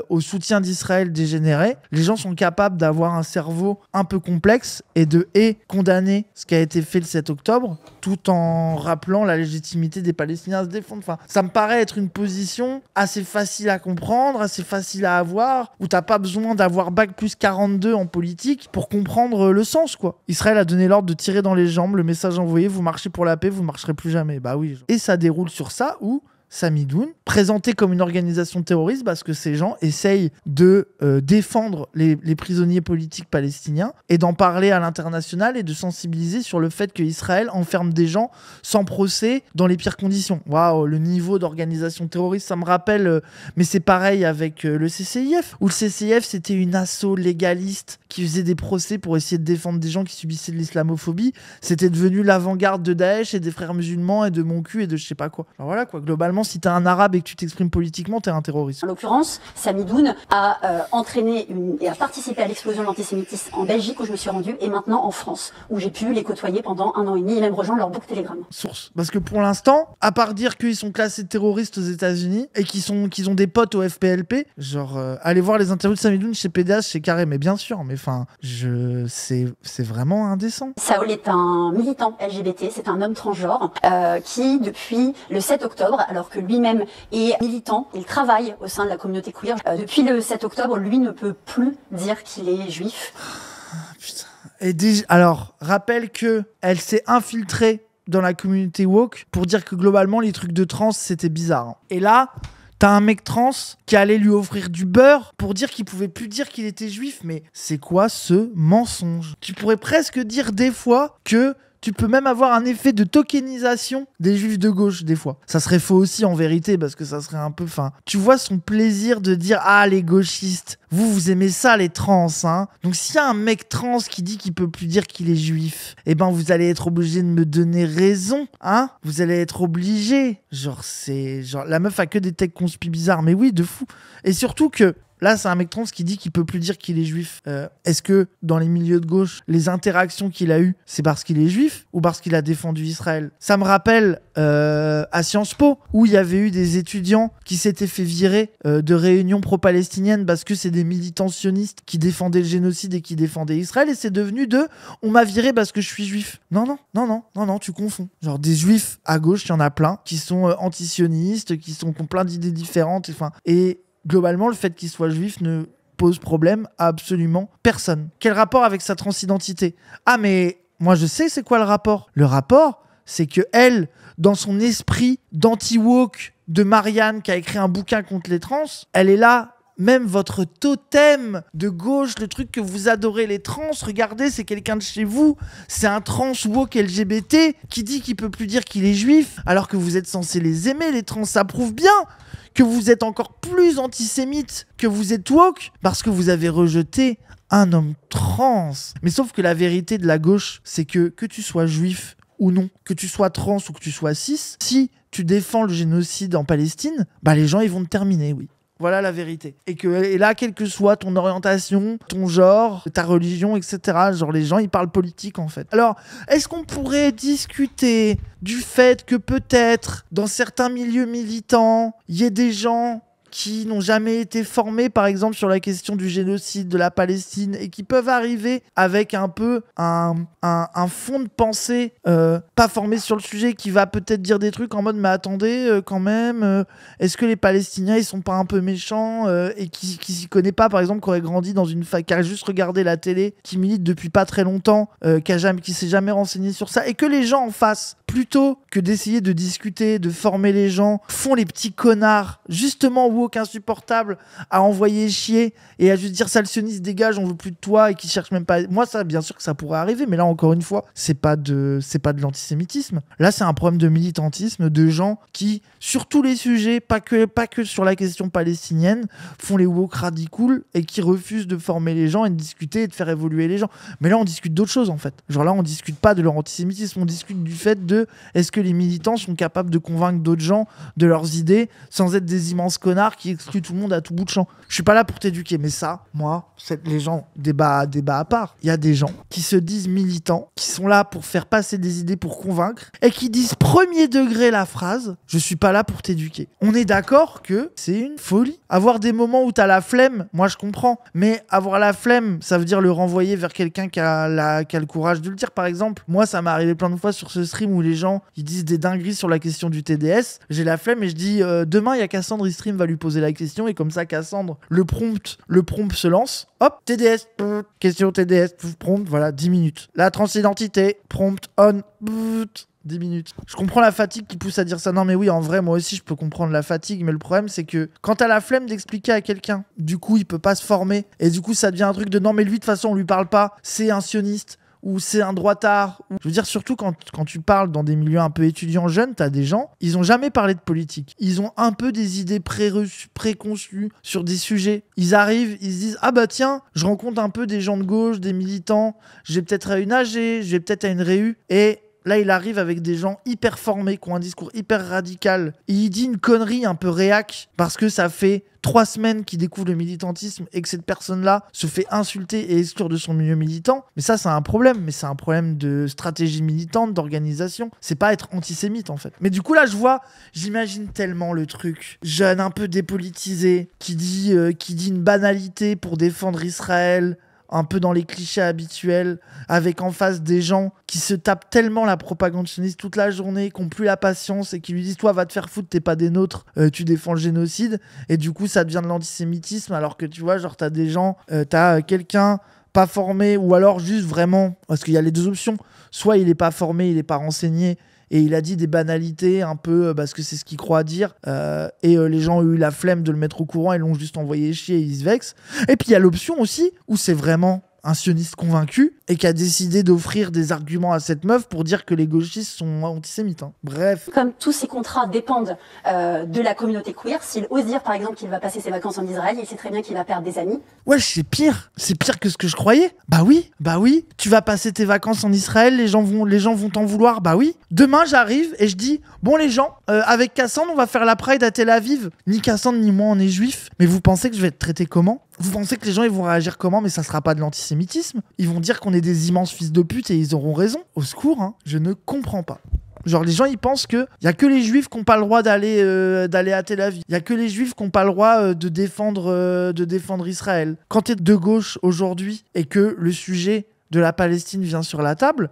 au soutien d'Israël dégénéré, les gens sont capables d'avoir un cerveau un peu complexe et de condamner ce qui a été fait le 7 octobre tout en rappelant la légitimité des Palestiniens à se défendre. Enfin, ça me paraît être une position assez facile à comprendre, assez facile à avoir, où t'as pas besoin d'avoir bac plus 42 en politique pour comprendre le sens, quoi. Israël a donné l'ordre de tirer dans les jambes, le message envoyé, vous marchez pour la paix, vous marcherez plus jamais. Bah oui. Et ça déroule sur ça où Samidoun, présenté comme une organisation terroriste parce que ces gens essayent de défendre les prisonniers politiques palestiniens et d'en parler à l'international et de sensibiliser sur le fait qu'Israël enferme des gens sans procès dans les pires conditions. Waouh, le niveau d'organisation terroriste, ça me rappelle, mais c'est pareil avec le CCIF, où le CCIF c'était une asso légaliste qui faisait des procès pour essayer de défendre des gens qui subissaient de l'islamophobie. C'était devenu l'avant-garde de Daesh et des frères musulmans et de mon cul et de je sais pas quoi. Alors voilà quoi, globalement, si t'es un arabe et que tu t'exprimes politiquement, t'es un terroriste. En l'occurrence, Samidoun a entraîné et a participé à l'explosion de l'antisémitisme en Belgique où je me suis rendue et maintenant en France où j'ai pu les côtoyer pendant 1 an et demi et même rejoindre leur boucle Telegram. Source. Parce que pour l'instant, à part dire qu'ils sont classés terroristes aux États-Unis et qu'ils ont des potes au FPLP, genre allez voir les interviews de Samidoun chez PDH, chez Carré, mais bien sûr, mais enfin, c'est vraiment indécent. Saoul est un militant LGBT, c'est un homme transgenre qui depuis le 7 octobre, alors que lui-même est militant, il travaille au sein de la communauté queer. Depuis le 7 octobre, lui ne peut plus dire qu'il est juif. Putain. Et alors, rappelle que elle s'est infiltrée dans la communauté woke pour dire que globalement, les trucs de trans, c'était bizarre. Hein. Et là, t'as un mec trans qui allait lui offrir du beurre pour dire qu'il pouvait plus dire qu'il était juif. Mais c'est quoi ce mensonge? Tu pourrais presque dire des fois que tu peux même avoir un effet de tokenisation des juifs de gauche, des fois. Ça serait faux aussi, en vérité, parce que ça serait un peu... Enfin, tu vois son plaisir de dire « Ah, les gauchistes, vous aimez ça, les trans, hein ?» Donc, s'il y a un mec trans qui dit qu'il peut plus dire qu'il est juif, eh ben, vous allez être obligé de me donner raison, hein? Vous allez être obligé. Genre, la meuf a que des techs conspi bizarres. Mais oui, de fou. Et surtout que... Là, c'est un mec trans qui dit qu'il peut plus dire qu'il est juif. Est-ce que dans les milieux de gauche, les interactions qu'il a eues, c'est parce qu'il est juif ou parce qu'il a défendu Israël? Ça me rappelle à Sciences Po, où il y avait eu des étudiants qui s'étaient fait virer de réunions pro-palestiniennes parce que c'est des militants sionistes qui défendaient le génocide et qui défendaient Israël, et c'est devenu on m'a viré parce que je suis juif. Non, tu confonds. Genre des juifs à gauche, il y en a plein, qui sont anti-sionistes, qui ont plein d'idées différentes, et globalement, le fait qu'il soit juif ne pose problème à absolument personne. Quel rapport avec sa transidentité? Ah, mais moi, je sais c'est quoi le rapport. Le rapport, c'est que elle, dans son esprit d'anti-woke de Marianne, qui a écrit un bouquin contre les trans, elle est là. Même votre totem de gauche, le truc que vous adorez les trans, regardez, c'est quelqu'un de chez vous, c'est un trans woke LGBT qui dit qu'il peut plus dire qu'il est juif, alors que vous êtes censé les aimer, les trans. Ça prouve bien que vous êtes encore plus antisémite que vous êtes woke, parce que vous avez rejeté un homme trans. Mais sauf que la vérité de la gauche, c'est que tu sois juif ou non, que tu sois trans ou que tu sois cis, si tu défends le génocide en Palestine, bah les gens ils vont te terminer, oui. Voilà la vérité. Et là, quelle que soit ton orientation, ton genre, ta religion, etc., genre les gens, ils parlent politique en fait. Alors, est-ce qu'on pourrait discuter du fait que peut-être, dans certains milieux militants, il y ait des gens qui n'ont jamais été formés, par exemple, sur la question du génocide de la Palestine et qui peuvent arriver avec un peu un fond de pensée pas formé sur le sujet, qui va peut-être dire des trucs en mode « Mais attendez, quand même, est-ce que les Palestiniens, ils sont pas un peu méchants ?» et qui s'y connaît pas, par exemple, qui aurait grandi dans une fac, qui a juste regardé la télé, qui milite depuis pas très longtemps, qui s'est jamais renseigné sur ça, et que les gens en face, plutôt que d'essayer de discuter, de former les gens, font les petits connards, justement woke insupportable à envoyer chier et à juste dire sale sioniste dégage, on veut plus de toi et qui cherche même pas. Moi, ça, bien sûr que ça pourrait arriver, mais là, encore une fois, c'est pas de l'antisémitisme. Là, c'est un problème de militantisme, de gens qui, sur tous les sujets, pas que sur la question palestinienne, font les woke radicaux et qui refusent de former les gens et de discuter et de faire évoluer les gens. Mais là, on discute d'autres choses, en fait. Genre là, on discute pas de leur antisémitisme, on discute du fait de est-ce que les militants sont capables de convaincre d'autres gens de leurs idées sans être des immenses connards qui excluent tout le monde à tout bout de champ. Je suis pas là pour t'éduquer, mais ça, moi, les gens, débat à part. Il y a des gens qui se disent militants, qui sont là pour faire passer des idées, pour convaincre, et qui disent premier degré la phrase « je suis pas là pour t'éduquer ». On est d'accord que c'est une folie. Avoir des moments où t'as la flemme, moi je comprends, mais avoir la flemme, ça veut dire le renvoyer vers quelqu'un qui a le courage de le dire. Par exemple, moi ça m'est arrivé plein de fois sur ce stream où les gens ils disent des dingueries sur la question du TDS, j'ai la flemme et je dis demain il y a Cassandre Stream va lui poser la question et comme ça Cassandre le prompt se lance, hop, TDS, question TDS, prompt, voilà, 10 minutes. La transidentité, prompt on, 10 minutes. Je comprends la fatigue qui pousse à dire ça. Non mais oui, en vrai, moi aussi je peux comprendre la fatigue, mais le problème c'est que quand t'as la flemme d'expliquer à quelqu'un, du coup il peut pas se former et du coup ça devient un truc de non mais lui de toute façon on lui parle pas, c'est un sioniste ou c'est un droitard. Je veux dire, surtout quand tu parles dans des milieux un peu étudiants jeunes, t'as des gens, ils ont jamais parlé de politique. Ils ont un peu des idées préconçues sur des sujets. Ils arrivent, ils se disent « Ah bah tiens, je rencontre un peu des gens de gauche, des militants, je vais peut-être à une AG, je vais peut-être à une réu. » Et là, il arrive avec des gens hyper formés, qui ont un discours hyper radical. Et il dit une connerie un peu réac, parce que ça fait 3 semaines qu'il découvre le militantisme et que cette personne-là se fait insulter et exclure de son milieu militant. Mais ça, c'est un problème. Mais c'est un problème de stratégie militante, d'organisation. C'est pas être antisémite, en fait. Mais du coup, là, j'imagine tellement le truc. Jeune, un peu dépolitisé, qui dit une banalité pour défendre Israël, un peu dans les clichés habituels, avec en face des gens qui se tapent tellement la propagande sioniste toute la journée, qui n'ont plus la patience et qui lui disent « Toi, va te faire foutre, t'es pas des nôtres, tu défends le génocide. » Et du coup, ça devient de l'antisémitisme, alors que tu vois, genre, t'as des gens, t'as quelqu'un pas formé, ou alors juste vraiment, parce qu'il y a les deux options, soit il est pas formé, il est pas renseigné, et il a dit des banalités un peu parce que c'est ce qu'il croit dire et les gens ont eu la flemme de le mettre au courant, ils l'ont juste envoyé chier et ils se vexent. Et puis il y a l'option aussi où c'est vraiment un sioniste convaincu et qui a décidé d'offrir des arguments à cette meuf pour dire que les gauchistes sont antisémites. Hein. Bref. Comme tous ces contrats dépendent de la communauté queer, s'il ose dire par exemple qu'il va passer ses vacances en Israël, il sait très bien qu'il va perdre des amis. Ouais, c'est pire que ce que je croyais. Bah oui, tu vas passer tes vacances en Israël, les gens vont t'en vouloir, bah oui. Demain j'arrive et je dis, bon les gens, avec Cassandre on va faire la Pride à Tel Aviv. Ni Cassandre ni moi on est juifs, mais vous pensez que je vais être traité comment ? Vous pensez que les gens ils vont réagir comment ? Mais ça sera pas de l'antisémitisme. Ils vont dire qu'on est des immenses fils de pute et ils auront raison. Au secours, hein. Je ne comprends pas. Genre les gens ils pensent que y a que les juifs qui n'ont pas le droit d'aller à Tel Aviv. Il y a que les juifs qui n'ont pas le droit de défendre Israël. Quand t'es de gauche aujourd'hui et que le sujet de la Palestine vient sur la table,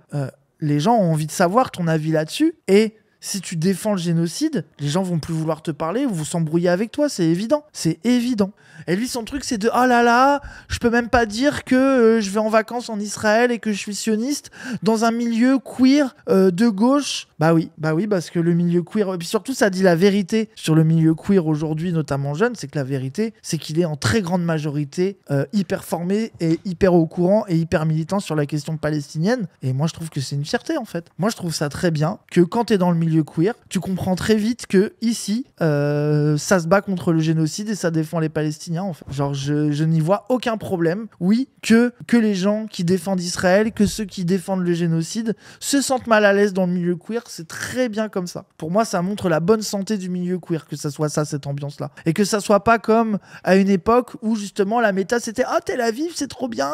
les gens ont envie de savoir ton avis là-dessus. Et si tu défends le génocide, les gens vont plus vouloir te parler ou s'embrouiller avec toi, c'est évident. C'est évident. Et lui, son truc, c'est de « Oh là là, je peux même pas dire que je vais en vacances en Israël et que je suis sioniste dans un milieu queer de gauche. » Bah oui, parce que le milieu queer... Et puis surtout, ça dit la vérité sur le milieu queer aujourd'hui, notamment jeune, c'est que la vérité, c'est qu'il est en très grande majorité hyper formé et hyper au courant et hyper militant sur la question palestinienne. Et moi, je trouve que c'est une fierté, en fait. Moi, je trouve ça très bien que quand t'es dans le milieu queer, tu comprends très vite que ici, ça se bat contre le génocide et ça défend les Palestiniens. En fait. Genre, je n'y vois aucun problème. Oui, que les gens qui défendent Israël, que ceux qui défendent le génocide se sentent mal à l'aise dans le milieu queer, c'est très bien comme ça. Pour moi, ça montre la bonne santé du milieu queer, que ça soit ça, cette ambiance-là. Et que ça soit pas comme à une époque où justement la méta c'était « Ah, Tel Aviv, c'est trop bien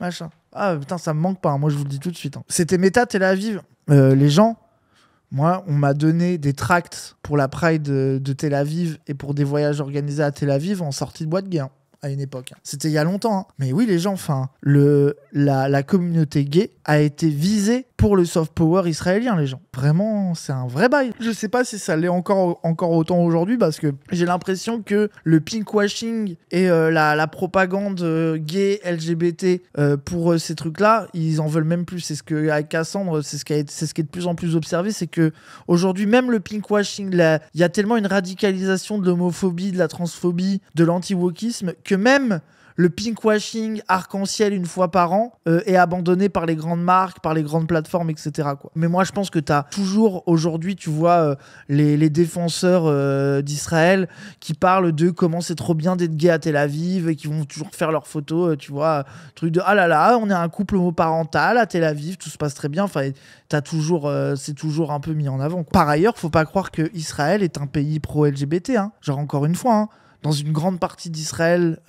machin. Ah, putain, ça me manque pas, hein. Moi je vous le dis tout de suite. Hein. C'était méta Tel Aviv. Les gens... Moi, on m'a donné des tracts pour la Pride de Tel Aviv et pour des voyages organisés à Tel Aviv en sortie de boîte gay, hein, à une époque. C'était il y a longtemps. Hein. Mais oui, les gens, enfin, la communauté gay a été visée pour le soft power israélien, les gens. Vraiment, c'est un vrai bail. Je sais pas si ça l'est encore autant aujourd'hui, parce que j'ai l'impression que le pinkwashing et la propagande gay, LGBT pour ces trucs-là, ils en veulent même plus. C'est ce que, avec Cassandre, c'est ce qui est de plus en plus observé, c'est que aujourd'hui, même le pinkwashing, il y a tellement une radicalisation de l'homophobie, de la transphobie, de l'anti-wokisme, que même le pinkwashing arc-en-ciel une fois par an est abandonné par les grandes marques, par les grandes plateformes, etc. quoi. Mais moi, je pense que tu as toujours aujourd'hui, tu vois, les défenseurs d'Israël qui parlent de comment c'est trop bien d'être gay à Tel Aviv et qui vont toujours faire leurs photos, tu vois, truc de ah là là, on est un couple homoparental à Tel Aviv, tout se passe très bien. Enfin, c'est toujours un peu mis en avant, quoi. Par ailleurs, faut pas croire que Israël est un pays pro-LGBT, hein. Genre, encore une fois, hein. Dans une grande partie d'Israël,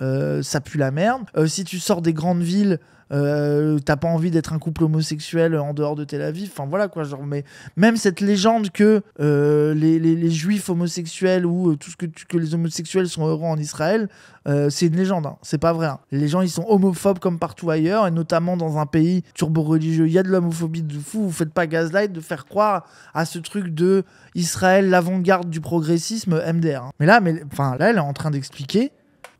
ça pue la merde. Si tu sors des grandes villes, t'as pas envie d'être un couple homosexuel en dehors de Tel Aviv. Enfin voilà quoi. Genre, mais même cette légende que les juifs homosexuels ou que les homosexuels sont heureux en Israël, c'est une légende. Hein. C'est pas vrai. Hein. Les gens ils sont homophobes comme partout ailleurs, et notamment dans un pays turbo-religieux. Il y a de l'homophobie de fou. Vous faites pas gaslight de faire croire à ce truc de Israël, l'avant-garde du progressisme, MDR. Hein. Mais là, elle est en train d'expliquer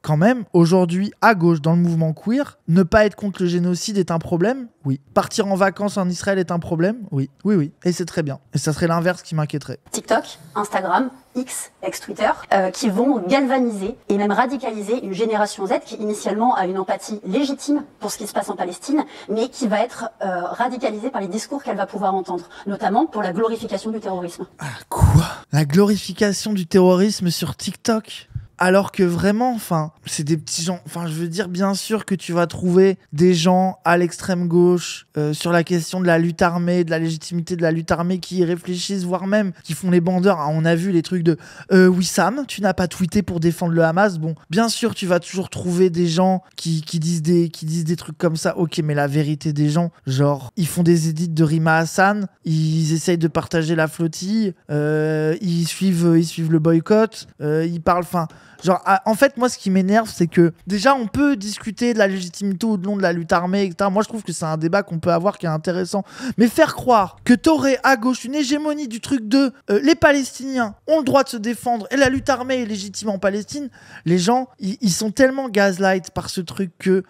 quand même, aujourd'hui, à gauche, dans le mouvement queer, ne pas être contre le génocide est un problème? Oui. Partir en vacances en Israël est un problème? Oui. Oui, oui. Et c'est très bien. Et ça serait l'inverse qui m'inquiéterait. TikTok, Instagram, X, ex-Twitter, qui vont galvaniser et même radicaliser une génération Z qui initialement a une empathie légitime pour ce qui se passe en Palestine, mais qui va être radicalisée par les discours qu'elle va pouvoir entendre, notamment pour la glorification du terrorisme. Ah, quoi? La glorification du terrorisme sur TikTok? Alors que vraiment, enfin, c'est des petits gens. Enfin, je veux dire, bien sûr que tu vas trouver des gens à l'extrême gauche sur la question de la lutte armée, de la légitimité de la lutte armée, qui y réfléchissent, voire même qui font les bandeurs. Ah, on a vu les trucs de Wissam, tu n'as pas tweeté pour défendre le Hamas. Bon, bien sûr, tu vas toujours trouver des gens qui disent des trucs comme ça. Ok, mais la vérité des gens, genre, ils font des édits de Rima Hassan, ils essayent de partager la flottille, ils suivent le boycott, ils parlent, enfin. Genre, en fait, moi, ce qui m'énerve, c'est que déjà, on peut discuter de la légitimité ou de non de la lutte armée, etc. Moi, je trouve que c'est un débat qu'on peut avoir qui est intéressant. Mais faire croire que t'aurais à gauche une hégémonie du truc de les Palestiniens ont le droit de se défendre et la lutte armée est légitime en Palestine, les gens, ils sont tellement gaslight par ce truc que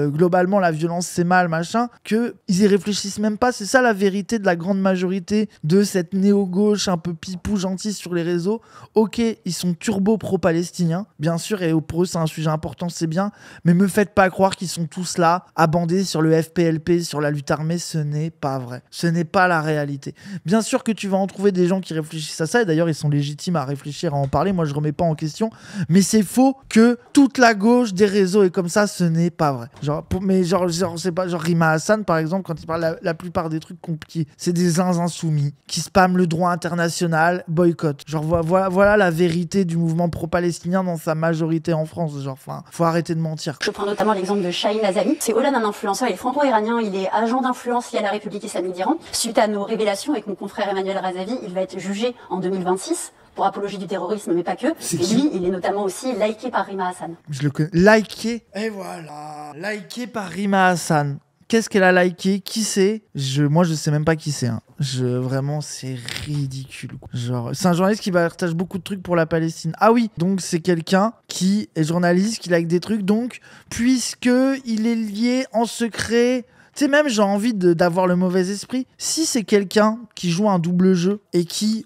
globalement, la violence, c'est mal, machin, qu'ils y réfléchissent même pas. C'est ça la vérité de la grande majorité de cette néo-gauche un peu pipou gentille sur les réseaux. Ok, ils sont turbo pro-palestiniens, bien sûr, et pour eux c'est un sujet important, c'est bien, mais me faites pas croire qu'ils sont tous là à bander sur le FPLP, sur la lutte armée. Ce n'est pas vrai, ce n'est pas la réalité. Bien sûr que tu vas en trouver des gens qui réfléchissent à ça, et d'ailleurs ils sont légitimes à réfléchir, à en parler, moi je remets pas en question, mais c'est faux que toute la gauche des réseaux est comme ça, ce n'est pas vrai. C'est pas genre Rima Hassan par exemple, quand il parle la plupart des trucs compliqués, c'est des insoumis qui spamment le droit international, boycott. Genre voilà la vérité du mouvement pro-palestinien dans sa majorité en France. Genre, enfin, faut arrêter de mentir. Je prends notamment l'exemple de Shahin Azami. C'est au-delà d'un influenceur, il est franco-iranien, il est agent d'influence lié à la République islamique d'Iran. Suite à nos révélations avec mon confrère Emmanuel Razavi, il va être jugé en 2026 pour apologie du terrorisme, mais pas que. Et lui, il est notamment aussi liké par Rima Hassan. Je le connais. Liké. Et voilà. Liké par Rima Hassan. Qu'est-ce qu'elle a liké? Qui c'est? Moi, je sais même pas qui c'est. Hein. Vraiment, c'est ridicule. Genre, c'est un journaliste qui partage beaucoup de trucs pour la Palestine. Ah oui, donc c'est quelqu'un qui est journaliste, qui like des trucs. Donc, puisque il est lié en secret... Tu sais, même j'ai envie d'avoir le mauvais esprit. Si c'est quelqu'un qui joue un double jeu et qui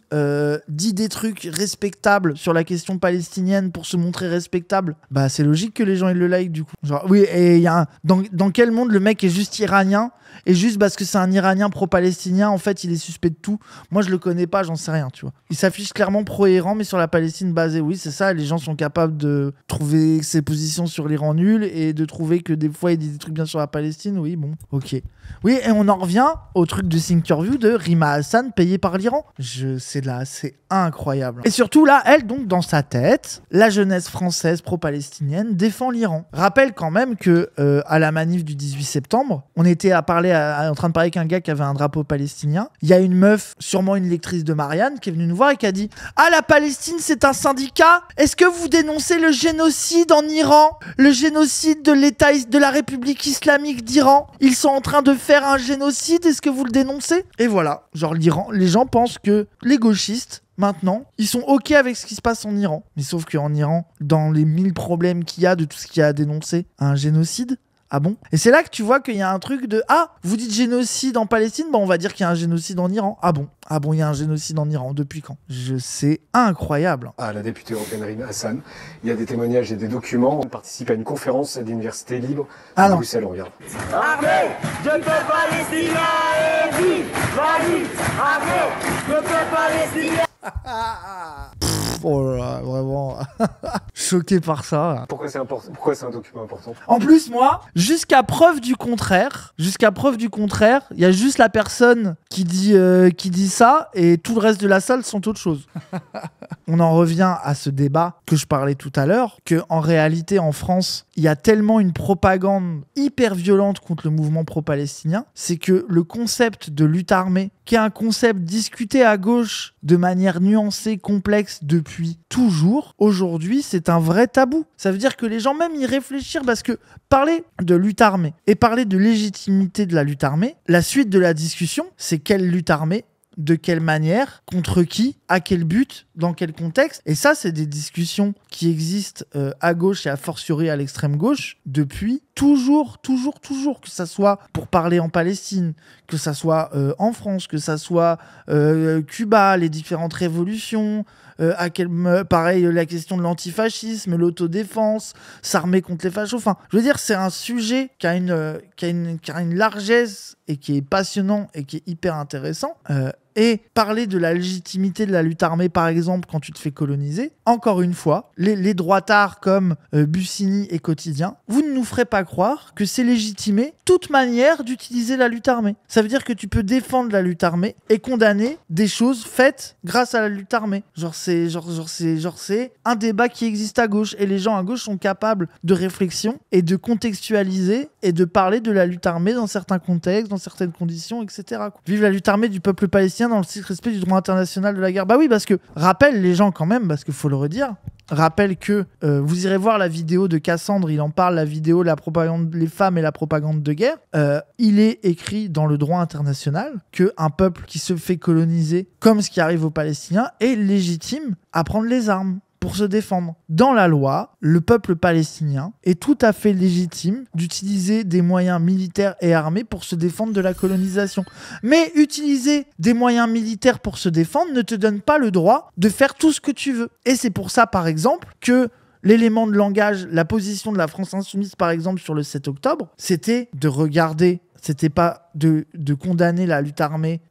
dit des trucs respectables sur la question palestinienne pour se montrer respectable, bah c'est logique que les gens ils le like du coup. Genre, oui, et il y a dans quel monde le mec est juste iranien et juste parce que c'est un Iranien pro-palestinien, en fait, il est suspect de tout. Moi, je le connais pas, j'en sais rien, tu vois. Il s'affiche clairement pro-Iran, mais sur la Palestine basée, oui, c'est ça. Les gens sont capables de trouver ses positions sur l'Iran nul et de trouver que des fois, il dit des trucs bien sur la Palestine. Oui, bon, ok. Oui, et on en revient au truc de Thinkerview de Rima Hassan payé par l'Iran. C'est incroyable. Et surtout, là, elle, donc, dans sa tête, la jeunesse française pro-palestinienne défend l'Iran. Rappelle quand même que à la manif du 18 septembre, on était en train de parler avec un gars qui avait un drapeau palestinien. Il y a une meuf, sûrement une lectrice de Marianne, qui est venue nous voir et qui a dit « Ah, la Palestine, c'est un syndicat? Est-ce que vous dénoncez le génocide en Iran? Le génocide de l'État, de la République islamique d'Iran? Ils sont en train de faire un génocide, est-ce que vous le dénoncez? Et voilà, genre l'Iran, les gens pensent que les gauchistes, maintenant, ils sont OK avec ce qui se passe en Iran. Mais sauf qu'en Iran, dans les 1000 problèmes qu'il y a de tout ce qu'il y a à dénoncer, un génocide. Ah bon? Et c'est là que tu vois qu'il y a un truc de ah, vous dites génocide en Palestine, on va dire qu'il y a un génocide en Iran. Ah bon, il y a un génocide en Iran. Depuis quand? C'est incroyable. À la députée européenne Rima Hassan, il y a des témoignages et des documents. On participe à une conférence d'université libre à Bruxelles, on regarde. Armée de peuple palestinien et vive la lutte. Armée de peuple palestinien. Oh là là, vraiment choqué par ça. Pourquoi c'est important? Pourquoi c'est un document important? En plus, moi, jusqu'à preuve du contraire, il y a juste la personne qui dit ça et tout le reste de la salle sont autre chose. On en revient à ce débat que je parlais tout à l'heure, que en réalité en France, il y a tellement une propagande hyper violente contre le mouvement pro-palestinien, c'est que le concept de lutte armée, qui est un concept discuté à gauche de manière nuancée, complexe depuis toujours, aujourd'hui c'est un vrai tabou. Ça veut dire que les gens même y réfléchir, parce que parler de lutte armée et parler de légitimité de la lutte armée, la suite de la discussion, c'est quelle lutte armée, de quelle manière, contre qui, à quel but, dans quel contexte. Et ça, c'est des discussions qui existent à gauche et a fortiori à l'extrême gauche depuis toujours, que ça soit pour parler en Palestine, que ça soit en France, que ça soit Cuba, les différentes révolutions, pareil, la question de l'antifascisme, l'autodéfense, s'armer contre les fachos. Enfin, je veux dire, c'est un sujet qui a une largesse et qui est passionnant et qui est hyper intéressant. Et parler de la légitimité de la lutte armée, par exemple, quand tu te fais coloniser, encore une fois, les droitards comme Bussigny et Quotidien, vous ne nous ferez pas croire que c'est légitimé toute manière d'utiliser la lutte armée. Ça veut dire que tu peux défendre la lutte armée et condamner des choses faites grâce à la lutte armée. C'est un débat qui existe à gauche, et les gens à gauche sont capables de réflexion et de contextualiser et de parler de la lutte armée dans certains contextes, dans certaines conditions, etc. Vive la lutte armée du peuple palestinien dans le strict respect du droit international de la guerre. Bah oui, parce que, rappelle les gens quand même, parce qu'il faut le redire, rappelle que vous irez voir la vidéo de Cassandre, il en parle, la vidéo la propagande, les femmes et la propagande de guerre. Il est écrit dans le droit international qu'un peuple qui se fait coloniser, comme ce qui arrive aux Palestiniens, est légitime à prendre les armes pour se défendre. Dans la loi, le peuple palestinien est tout à fait légitime d'utiliser des moyens militaires et armés pour se défendre de la colonisation. Mais utiliser des moyens militaires pour se défendre ne te donne pas le droit de faire tout ce que tu veux. Et c'est pour ça, par exemple, que l'élément de langage, la position de la France insoumise, par exemple, sur le 7 octobre, c'était de regarder, c'était pas de condamner la lutte armée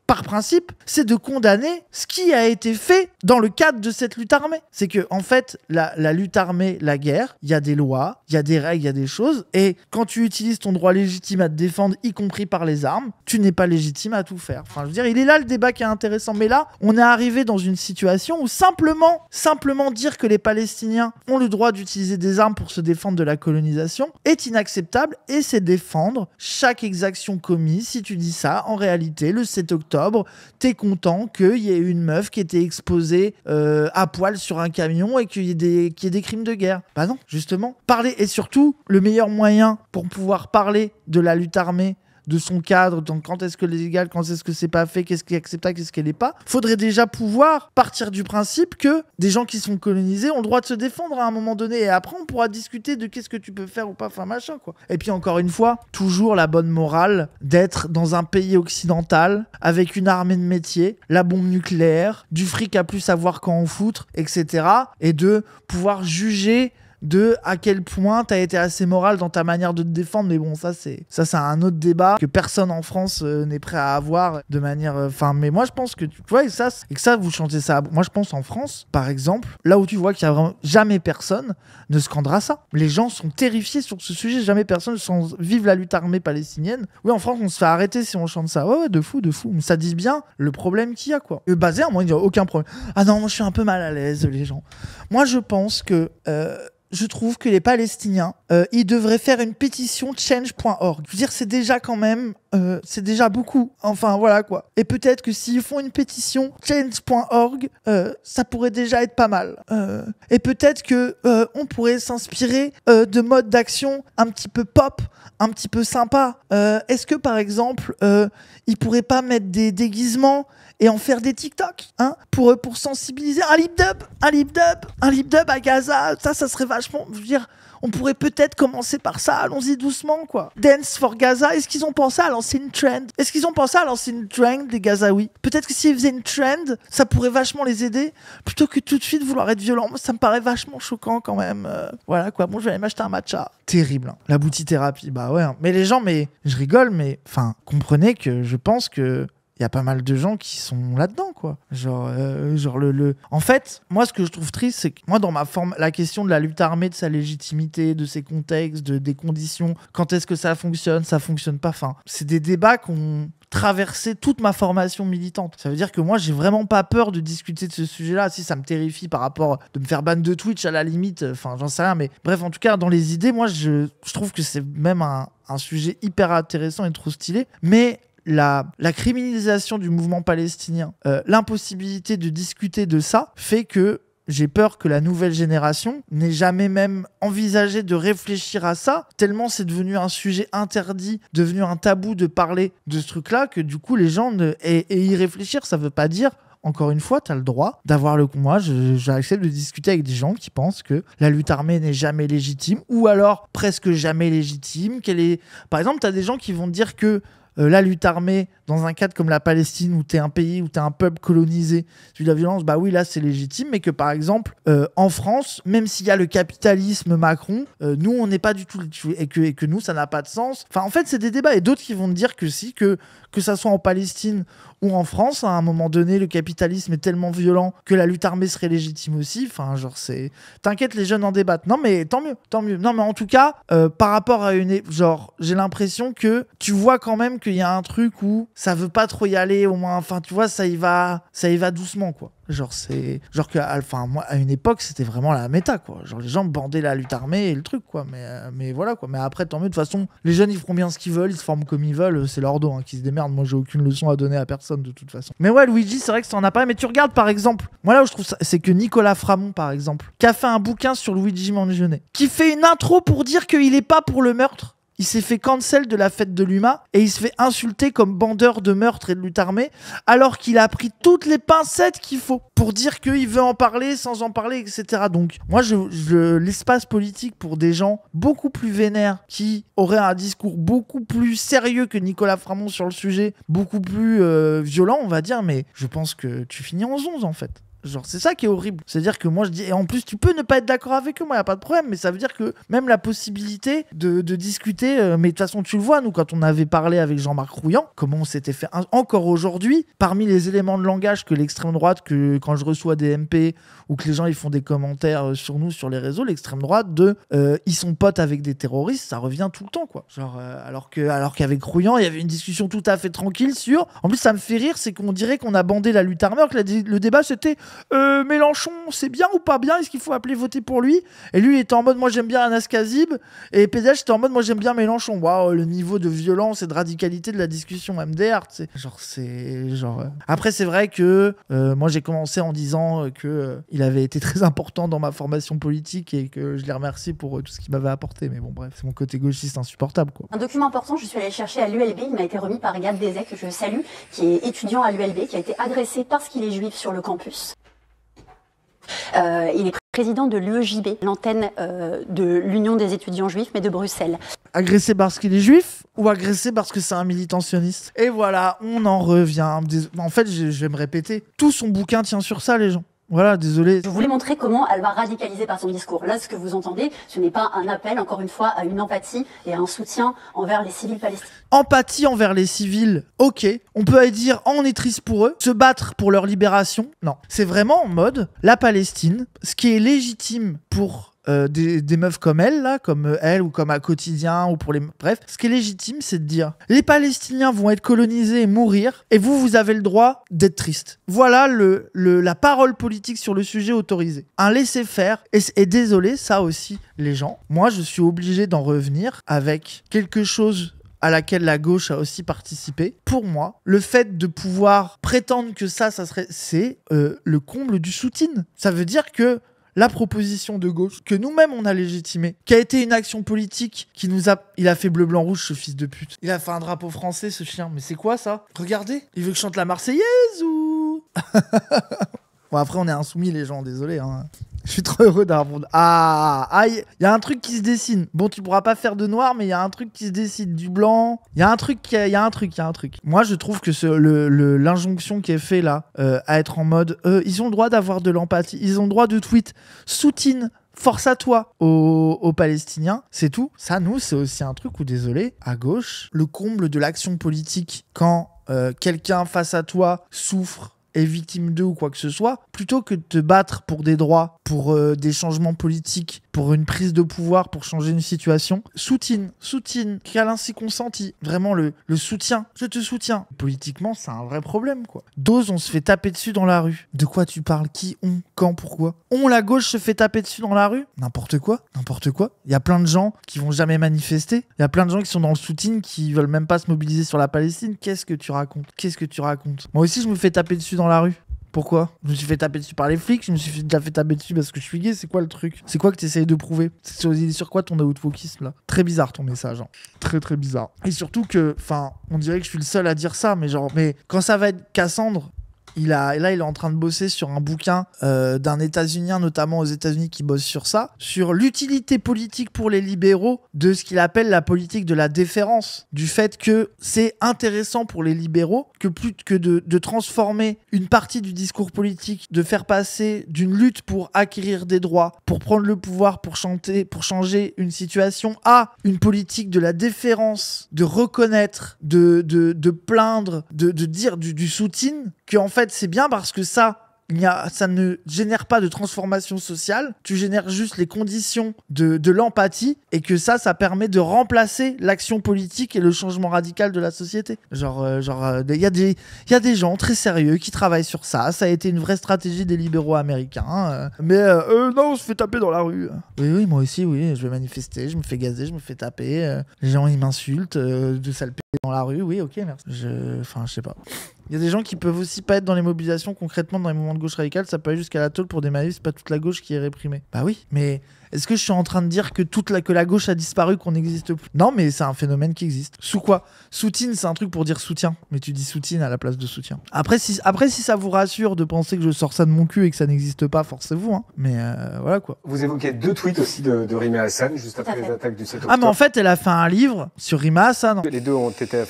par principe, c'est de condamner ce qui a été fait dans le cadre de cette lutte armée. C'est que, en fait, la lutte armée, la guerre, il y a des lois, il y a des règles, il y a des choses, et quand tu utilises ton droit légitime à te défendre, y compris par les armes, tu n'es pas légitime à tout faire. Enfin, je veux dire, il est là le débat qui est intéressant, mais là, on est arrivé dans une situation où simplement dire que les Palestiniens ont le droit d'utiliser des armes pour se défendre de la colonisation est inacceptable, et c'est défendre chaque exaction commise. Si tu dis ça, en réalité, le 7 octobre, t'es content qu'il y ait une meuf qui était exposée à poil sur un camion et qu'il y ait des crimes de guerre. Bah non, justement. Parler, et surtout, le meilleur moyen pour pouvoir parler de la lutte armée, de son cadre, donc quand est-ce que c'est légal, quand est-ce que c'est pas fait, qu'est-ce qui est acceptable, qu'est-ce qui n'est pas. Faudrait déjà pouvoir partir du principe que des gens qui sont colonisés ont le droit de se défendre à un moment donné, et après on pourra discuter de qu'est-ce que tu peux faire ou pas, enfin machin quoi. Et puis encore une fois, toujours la bonne morale d'être dans un pays occidental avec une armée de métier, la bombe nucléaire, du fric à plus savoir quand en foutre, etc. Et de pouvoir juger de à quel point t'as été assez moral dans ta manière de te défendre. Mais bon, ça c'est un autre débat que personne en France n'est prêt à avoir de manière... mais moi je pense que tu vois, et que ça vous chantez ça. Moi je pense en France, par exemple, là où tu vois qu'il y a vraiment jamais personne ne scandera ça. Les gens sont terrifiés sur ce sujet, jamais personne ne vive la lutte armée palestinienne. Oui, en France on se fait arrêter si on chante ça. Ouais, de fou. Mais ça dit bien le problème qu'il y a quoi. Basé à moi, il n'y a aucun problème. Ah non, moi je suis un peu mal à l'aise, les gens. Moi je pense que... je trouve que les Palestiniens ils devraient faire une pétition change.org. Je veux dire, c'est déjà quand même, c'est déjà beaucoup. Enfin, voilà quoi. Et peut-être que s'ils font une pétition change.org, ça pourrait déjà être pas mal. Et peut-être que on pourrait s'inspirer de modes d'action un petit peu pop, un petit peu sympa. Est-ce que par exemple, ils pourraient pas mettre des déguisements et en faire des TikTok, hein, pour sensibiliser un lip dub à Gaza, ça serait vachement, je veux dire, on pourrait peut-être commencer par ça, allons-y doucement, quoi. Dance for Gaza, est-ce qu'ils ont pensé à lancer une trend? Est-ce qu'ils ont pensé à lancer une trend des Gazaouis? Peut-être que s'ils faisaient une trend, ça pourrait vachement les aider, plutôt que tout de suite vouloir être violent. Moi, ça me paraît vachement choquant quand même. Voilà, quoi, bon, je vais aller m'acheter un matcha. Terrible, hein. La boutithérapie, bah ouais. Hein. Mais les gens, je rigole, mais, enfin, comprenez que je pense que il y a pas mal de gens qui sont là-dedans, quoi. En fait, moi, ce que je trouve triste, c'est que moi, dans ma forme, la question de la lutte armée, de sa légitimité, de ses contextes, des conditions, quand est-ce que ça fonctionne pas. Enfin, c'est des débats qu'on traversé toute ma formation militante. Ça veut dire que moi, j'ai vraiment pas peur de discuter de ce sujet-là. Si ça me terrifie par rapport de me faire ban de Twitch à la limite, enfin, j'en sais rien. Mais bref, en tout cas, dans les idées, moi, je trouve que c'est même un sujet hyper intéressant et trop stylé. Mais la criminalisation du mouvement palestinien, l'impossibilité de discuter de ça fait que j'ai peur que la nouvelle génération n'ait jamais même envisagé de réfléchir à ça, tellement c'est devenu un sujet interdit, devenu un tabou de parler de ce truc-là, que du coup les gens et y réfléchir, ça veut pas dire, encore une fois, tu as le droit d'avoir le moi, j'accepte de discuter avec des gens qui pensent que la lutte armée n'est jamais légitime, ou alors presque jamais légitime, par exemple, tu as des gens qui vont dire que la lutte armée, dans un cadre comme la Palestine, où t'es un pays, où t'es un peuple colonisé, celui de la violence, bah oui, là, c'est légitime, mais que par exemple, en France, même s'il y a le capitalisme Macron, nous, on n'est pas du tout... Et que nous, ça n'a pas de sens. Enfin, en fait, c'est des débats. Et d'autres qui vont te dire que si, que ça soit en Palestine ou en France, à un moment donné, le capitalisme est tellement violent que la lutte armée serait légitime aussi. Enfin, genre, c'est... T'inquiète, les jeunes en débattent. Non, mais tant mieux. Non, mais en tout cas, par rapport à genre, j'ai l'impression que tu vois quand même qu'il y a un truc où ça veut pas trop y aller, au moins, enfin, tu vois, ça y va doucement, quoi. Genre, moi, à une époque, c'était vraiment la méta, quoi. Genre, les gens bandaient la lutte armée et le truc, quoi. Mais voilà, quoi. Mais après, tant mieux. De toute façon, les jeunes, ils feront bien ce qu'ils veulent, ils se forment comme ils veulent. C'est leur dos, hein, qui se démerdent. Moi, j'ai aucune leçon à donner à personne, de toute façon. Mais ouais, Luigi, c'est vrai que ça en a pas. Mais tu regardes, par exemple, moi, là où je trouve ça, c'est que Nicolas Framont, par exemple, qui a fait un bouquin sur Luigi Mangione, qui fait une intro pour dire qu'il est pas pour le meurtre. Il s'est fait cancel de la fête de l'UMA et il se fait insulter comme bandeur de meurtre et de lutte armée alors qu'il a pris toutes les pincettes qu'il faut pour dire qu'il veut en parler sans en parler, etc. Donc moi, l'espace politique pour des gens beaucoup plus vénères qui auraient un discours beaucoup plus sérieux que Nicolas Framont sur le sujet, beaucoup plus violent, on va dire, mais je pense que tu finis en 11 en fait. Genre, c'est ça qui est horrible. C'est-à-dire que moi, je dis... Et en plus, tu peux ne pas être d'accord avec eux, moi, y a pas de problème. Mais ça veut dire que même la possibilité de discuter... mais de toute façon, tu le vois, nous, quand on avait parlé avec Jean-Marc Rouillant, comment on s'était fait... Encore aujourd'hui, parmi les éléments de langage que l'extrême droite, que quand je reçois des MP ou que les gens, ils font des commentaires sur nous, sur les réseaux, l'extrême droite, ils sont potes avec des terroristes, ça revient tout le temps, quoi. Genre, alors qu'avec Rouillant, il y avait une discussion tout à fait tranquille sur... En plus, ça me fait rire, c'est qu'on dirait qu'on a bandé la lutte armée, alors que le débat, c'était... Mélenchon, c'est bien ou pas bien? Est-ce qu'il faut appeler voter pour lui? Et lui, il était en mode, moi j'aime bien Anas Kazib. Et PDH était en mode, moi j'aime bien Mélenchon. Waouh, le niveau de violence et de radicalité de la discussion MDR. Après, c'est vrai que moi j'ai commencé en disant que il avait été très important dans ma formation politique et que je les remercie pour tout ce qu'il m'avait apporté. Mais bon, bref, c'est mon côté gauchiste insupportable, quoi. Un document important, je suis allée chercher à l'ULB. Il m'a été remis par Gad Dezek, que je salue, qui est étudiant à l'ULB, qui a été agressé parce qu'il est juif sur le campus. Il est président de l'UEJB, l'antenne de l'Union des étudiants juifs, mais de Bruxelles. Agressé parce qu'il est juif ou agressé parce que c'est un militant sioniste? Et voilà, on en revient. En fait, je vais me répéter. Tout son bouquin tient sur ça, les gens. Voilà, désolé. Je voulais montrer comment elle va radicaliser par son discours. Là, ce que vous entendez, ce n'est pas un appel, encore une fois, à une empathie et à un soutien envers les civils palestiniens. Empathie envers les civils, ok. On peut aller dire, on est triste pour eux. Se battre pour leur libération, non. C'est vraiment en mode, la Palestine, ce qui est légitime pour des meufs comme elle, là, comme elle ou comme à Quotidien ou pour les... Bref, ce qui est légitime, c'est de dire les Palestiniens vont être colonisés et mourir et vous avez le droit d'être triste. Voilà la parole politique sur le sujet autorisée. Un laisser-faire. Et désolé, ça aussi, les gens. Moi, je suis obligé d'en revenir avec quelque chose à laquelle la gauche a aussi participé. Pour moi, le fait de pouvoir prétendre que c'est le comble du soutien. Ça veut dire que la proposition de gauche, que nous-mêmes on a légitimée, qui a été une action politique, il a fait bleu, blanc, rouge, ce fils de pute. Il a fait un drapeau français, ce chien. Mais c'est quoi ça? Regardez, il veut que je chante la Marseillaise ou... Bon, après, on est insoumis, les gens, désolé, hein. Je suis trop heureux d'avoir... il y a un truc qui se dessine. Bon, tu pourras pas faire de noir, mais il y a un truc qui se dessine. Du blanc. Il y a un truc. Moi, je trouve que l'injonction qui est faite là, à être en mode... ils ont le droit d'avoir de l'empathie. Ils ont le droit de tweet. Soutine. Force à toi aux Palestiniens, c'est tout. Ça, nous, c'est aussi un truc où, désolé, à gauche, le comble de l'action politique, quand quelqu'un face à toi souffre, est victime d'eux ou quoi que ce soit, plutôt que de te battre pour des droits, pour des changements politiques, pour une prise de pouvoir, pour changer une situation, soutine, câlin si consenti, vraiment le soutien, je te soutiens. Politiquement, c'est un vrai problème, quoi. Dose, on se fait taper dessus dans la rue. De quoi tu parles? Qui? On? Quand? Pourquoi? La gauche se fait taper dessus dans la rue? N'importe quoi. Il y a plein de gens qui vont jamais manifester. Il y a plein de gens qui sont dans le soutien, qui veulent même pas se mobiliser sur la Palestine. Qu'est-ce que tu racontes? Moi aussi, je me fais taper dessus dans la rue. Pourquoi? Je me suis fait taper dessus par les flics, je me suis déjà fait taper dessus parce que je suis gay, c'est quoi le truc? C'est quoi que t'essayes de prouver? C'est sur quoi ton out-wokisme là? Très bizarre ton message, hein. Très très bizarre. Et surtout que, on dirait que je suis le seul à dire ça, mais quand ça va être Cassandre, il est en train de bosser sur un bouquin d'un États-Unien, notamment aux États-Unis, qui bosse sur ça, sur l'utilité politique pour les libéraux de ce qu'il appelle la politique de la déférence, du fait que c'est intéressant pour les libéraux que plus que de transformer une partie du discours politique, de faire passer d'une lutte pour acquérir des droits, pour prendre le pouvoir, pour changer une situation, à une politique de la déférence, de reconnaître, de plaindre, de dire du soutien, que en fait c'est bien parce que ça ne génère pas de transformation sociale, tu génères juste les conditions de l'empathie et que ça permet de remplacer l'action politique et le changement radical de la société. Il y a des gens très sérieux qui travaillent sur ça, ça a été une vraie stratégie des libéraux américains, non, on se fait taper dans la rue. Oui, moi aussi, oui, je vais manifester, je me fais gazer, je me fais taper, les gens ils m'insultent, de sale p dans la rue, oui, ok, merci. Je sais pas. Il y a des gens qui peuvent aussi pas être dans les mobilisations concrètement dans les mouvements de gauche radicale, ça peut aller jusqu'à la tôle pour des manifs, c'est pas toute la gauche qui est réprimée. Bah oui, mais est-ce que je suis en train de dire que que la gauche a disparu, qu'on n'existe plus? Non, mais c'est un phénomène qui existe. Sous quoi? Soutien, c'est un truc pour dire soutien, mais tu dis soutien à la place de soutien. Après, si ça vous rassure de penser que je sors ça de mon cul et que ça n'existe pas, forcez-vous, hein. Mais voilà quoi. Vous évoquez 2 tweets aussi de Rima Hassan, juste après les attaques du 7 octobre. Ah, mais en fait, elle a fait un livre sur Rima Hassan. Les 2 ont été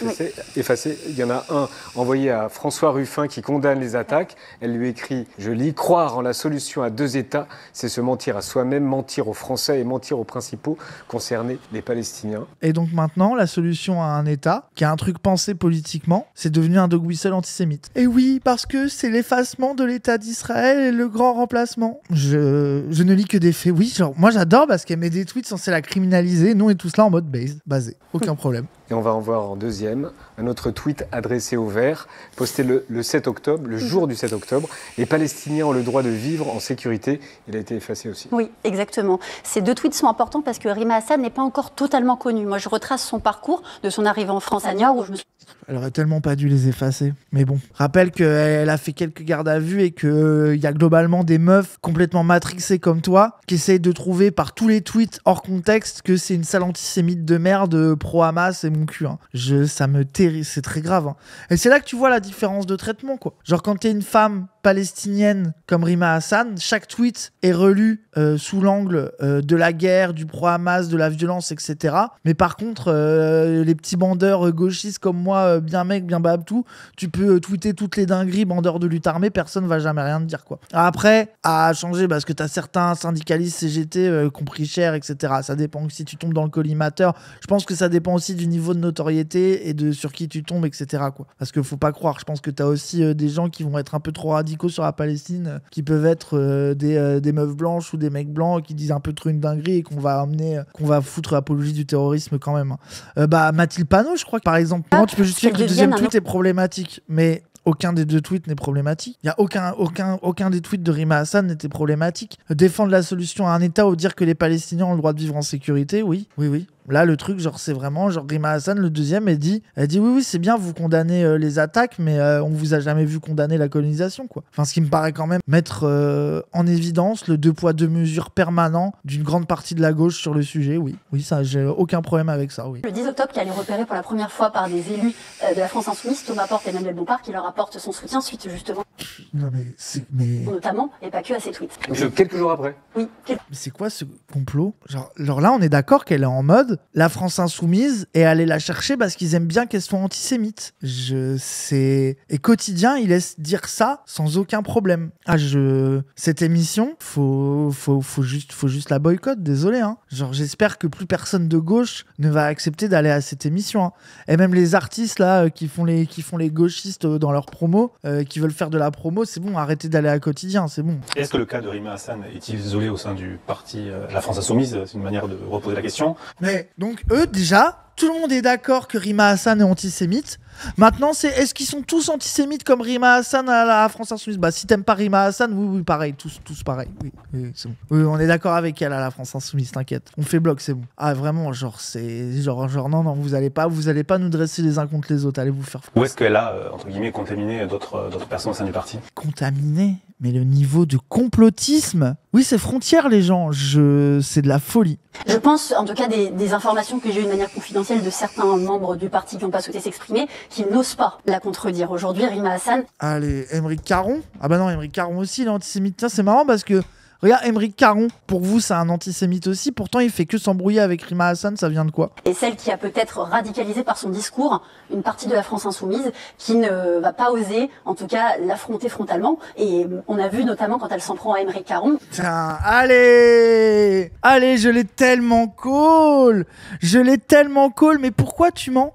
effacés. Il y en a un envoyé à François Ruffin qui condamne les attaques. Elle lui écrit « Je lis croire en la solution à 2 États, c'est se mentir à soi-même, mentir aux Français et mentir aux principaux concernés, les Palestiniens. » Et donc maintenant, la solution à un État, qui a un truc pensé politiquement, c'est devenu un dog whistle antisémite. Et oui, parce que c'est l'effacement de l'État d'Israël et le grand remplacement. Je ne lis que des faits. Oui, moi j'adore parce qu'elle met des tweets censés la criminaliser. Nous, on est tous là en mode basé. Aucun problème. Et on va en voir en deuxième un autre tweet adressé aux Verts, posté le 7 octobre, le jour du 7 octobre. Les Palestiniens ont le droit de vivre en sécurité. Il a été effacé aussi. Oui, exactement. Ces 2 tweets sont importants parce que Rima Hassan n'est pas encore totalement connue. Moi, je retrace son parcours de son arrivée en France à Niort où je me suis... Elle aurait tellement pas dû les effacer. Mais bon, rappelle qu'elle a fait quelques gardes à vue et qu'il y a globalement des meufs complètement matrixées comme toi qui essayent de trouver par tous les tweets hors contexte que c'est une sale antisémite de merde pro-Hamas et mon cul. Hein. Ça me terrise, c'est très grave. Hein. Et c'est là que tu vois la différence de traitement, quoi. Genre quand t'es une femme palestinienne comme Rima Hassan, chaque tweet est relu sous l'angle de la guerre, du pro-Hamas, de la violence, etc. Mais par contre, les petits bandeurs gauchistes comme moi, bien mec, bien babtou, tu peux tweeter toutes les dingueries, bandeurs de lutte armée, personne va jamais rien te dire, quoi. Après, à changer, parce que t'as certains syndicalistes CGT qui ont pris cher, etc. Ça dépend si tu tombes dans le collimateur. Je pense que ça dépend aussi du niveau de notoriété et de sur qui tu tombes, etc., quoi. Parce que faut pas croire, je pense que t'as aussi des gens qui vont être un peu trop radicaux radicaux sur la Palestine qui peuvent être des meufs blanches ou des mecs blancs qui disent un peu trop une dinguerie et qu'on va foutre l'apologie du terrorisme quand même. Mathilde Panot, je crois que par exemple, comment tu peux justifier que le deuxième tweet est problématique, mais aucun des deux tweets n'est problématique. Il y a aucun des tweets de Rima Hassan n'était problématique. Défendre la solution à un État ou dire que les Palestiniens ont le droit de vivre en sécurité, oui. Là, le truc, genre, c'est vraiment, genre, Rima Hassan, le deuxième, elle dit oui, c'est bien, vous condamnez les attaques, mais on vous a jamais vu condamner la colonisation, quoi. Enfin, ce qui me paraît quand même mettre en évidence le 2 poids 2 mesures permanent d'une grande partie de la gauche sur le sujet, oui. Oui, ça, j'ai aucun problème avec ça, oui. Le 10 octobre, qui allait repérer pour la première fois par des élus de la France Insoumise, Thomas Porte et Emmanuel Bompard, qui leur apportent son soutien suite, justement, Non, notamment, et pas que à ces tweets. Quelques jours après. Oui. Mais c'est quoi ce complot? Genre là, on est d'accord qu'elle est en mode la France Insoumise et aller la chercher parce qu'ils aiment bien qu'elle soit antisémite. Et Quotidien, il laisse dire ça sans aucun problème. Cette émission, faut juste la boycotter, désolé. Hein. Genre, j'espère que plus personne de gauche ne va accepter d'aller à cette émission. Hein. Et même les artistes là qui font les gauchistes dans leur promo, qui veulent faire de la promo, c'est bon, arrêtez d'aller à Quotidien, c'est bon. Est-ce que le cas de Rima Hassan est isolé au sein du parti La France Insoumise? C'est une manière de reposer la question. Mais donc eux, déjà, tout le monde est d'accord que Rima Hassan est antisémite. Maintenant, est-ce qu'ils sont tous antisémites comme Rima Hassan à la France Insoumise? Si t'aimes pas Rima Hassan, oui, pareil, tous pareil. Oui, c'est bon. Oui, on est d'accord avec elle à la France Insoumise, t'inquiète. On fait bloc, c'est bon. Ah, vraiment, non, vous allez pas nous dresser les uns contre les autres, allez vous faire. Ou est-ce qu'elle a, entre guillemets, contaminé d'autres personnes au sein du parti? Contaminé? Mais le niveau de complotisme, oui, c'est frontière, les gens. C'est de la folie. Je pense, en tout cas, des informations que j'ai eues de manière confidentielle de certains membres du parti qui n'ont pas souhaité s'exprimer, qu'ils n'osent pas la contredire. Aujourd'hui, Rima Hassan... Allez, Aymeric Caron? Ah bah non, Aymeric Caron aussi, il est antisémite. Tiens, c'est marrant parce que... Regarde, Aymeric Caron, pour vous, c'est un antisémite aussi. Pourtant, il fait que s'embrouiller avec Rima Hassan, ça vient de quoi? Et celle qui a peut-être radicalisé par son discours une partie de la France Insoumise qui ne va pas oser, en tout cas, l'affronter frontalement. Et on a vu notamment quand elle s'en prend à Aymeric Caron. Tiens, allez, je l'ai tellement cool, mais pourquoi tu mens?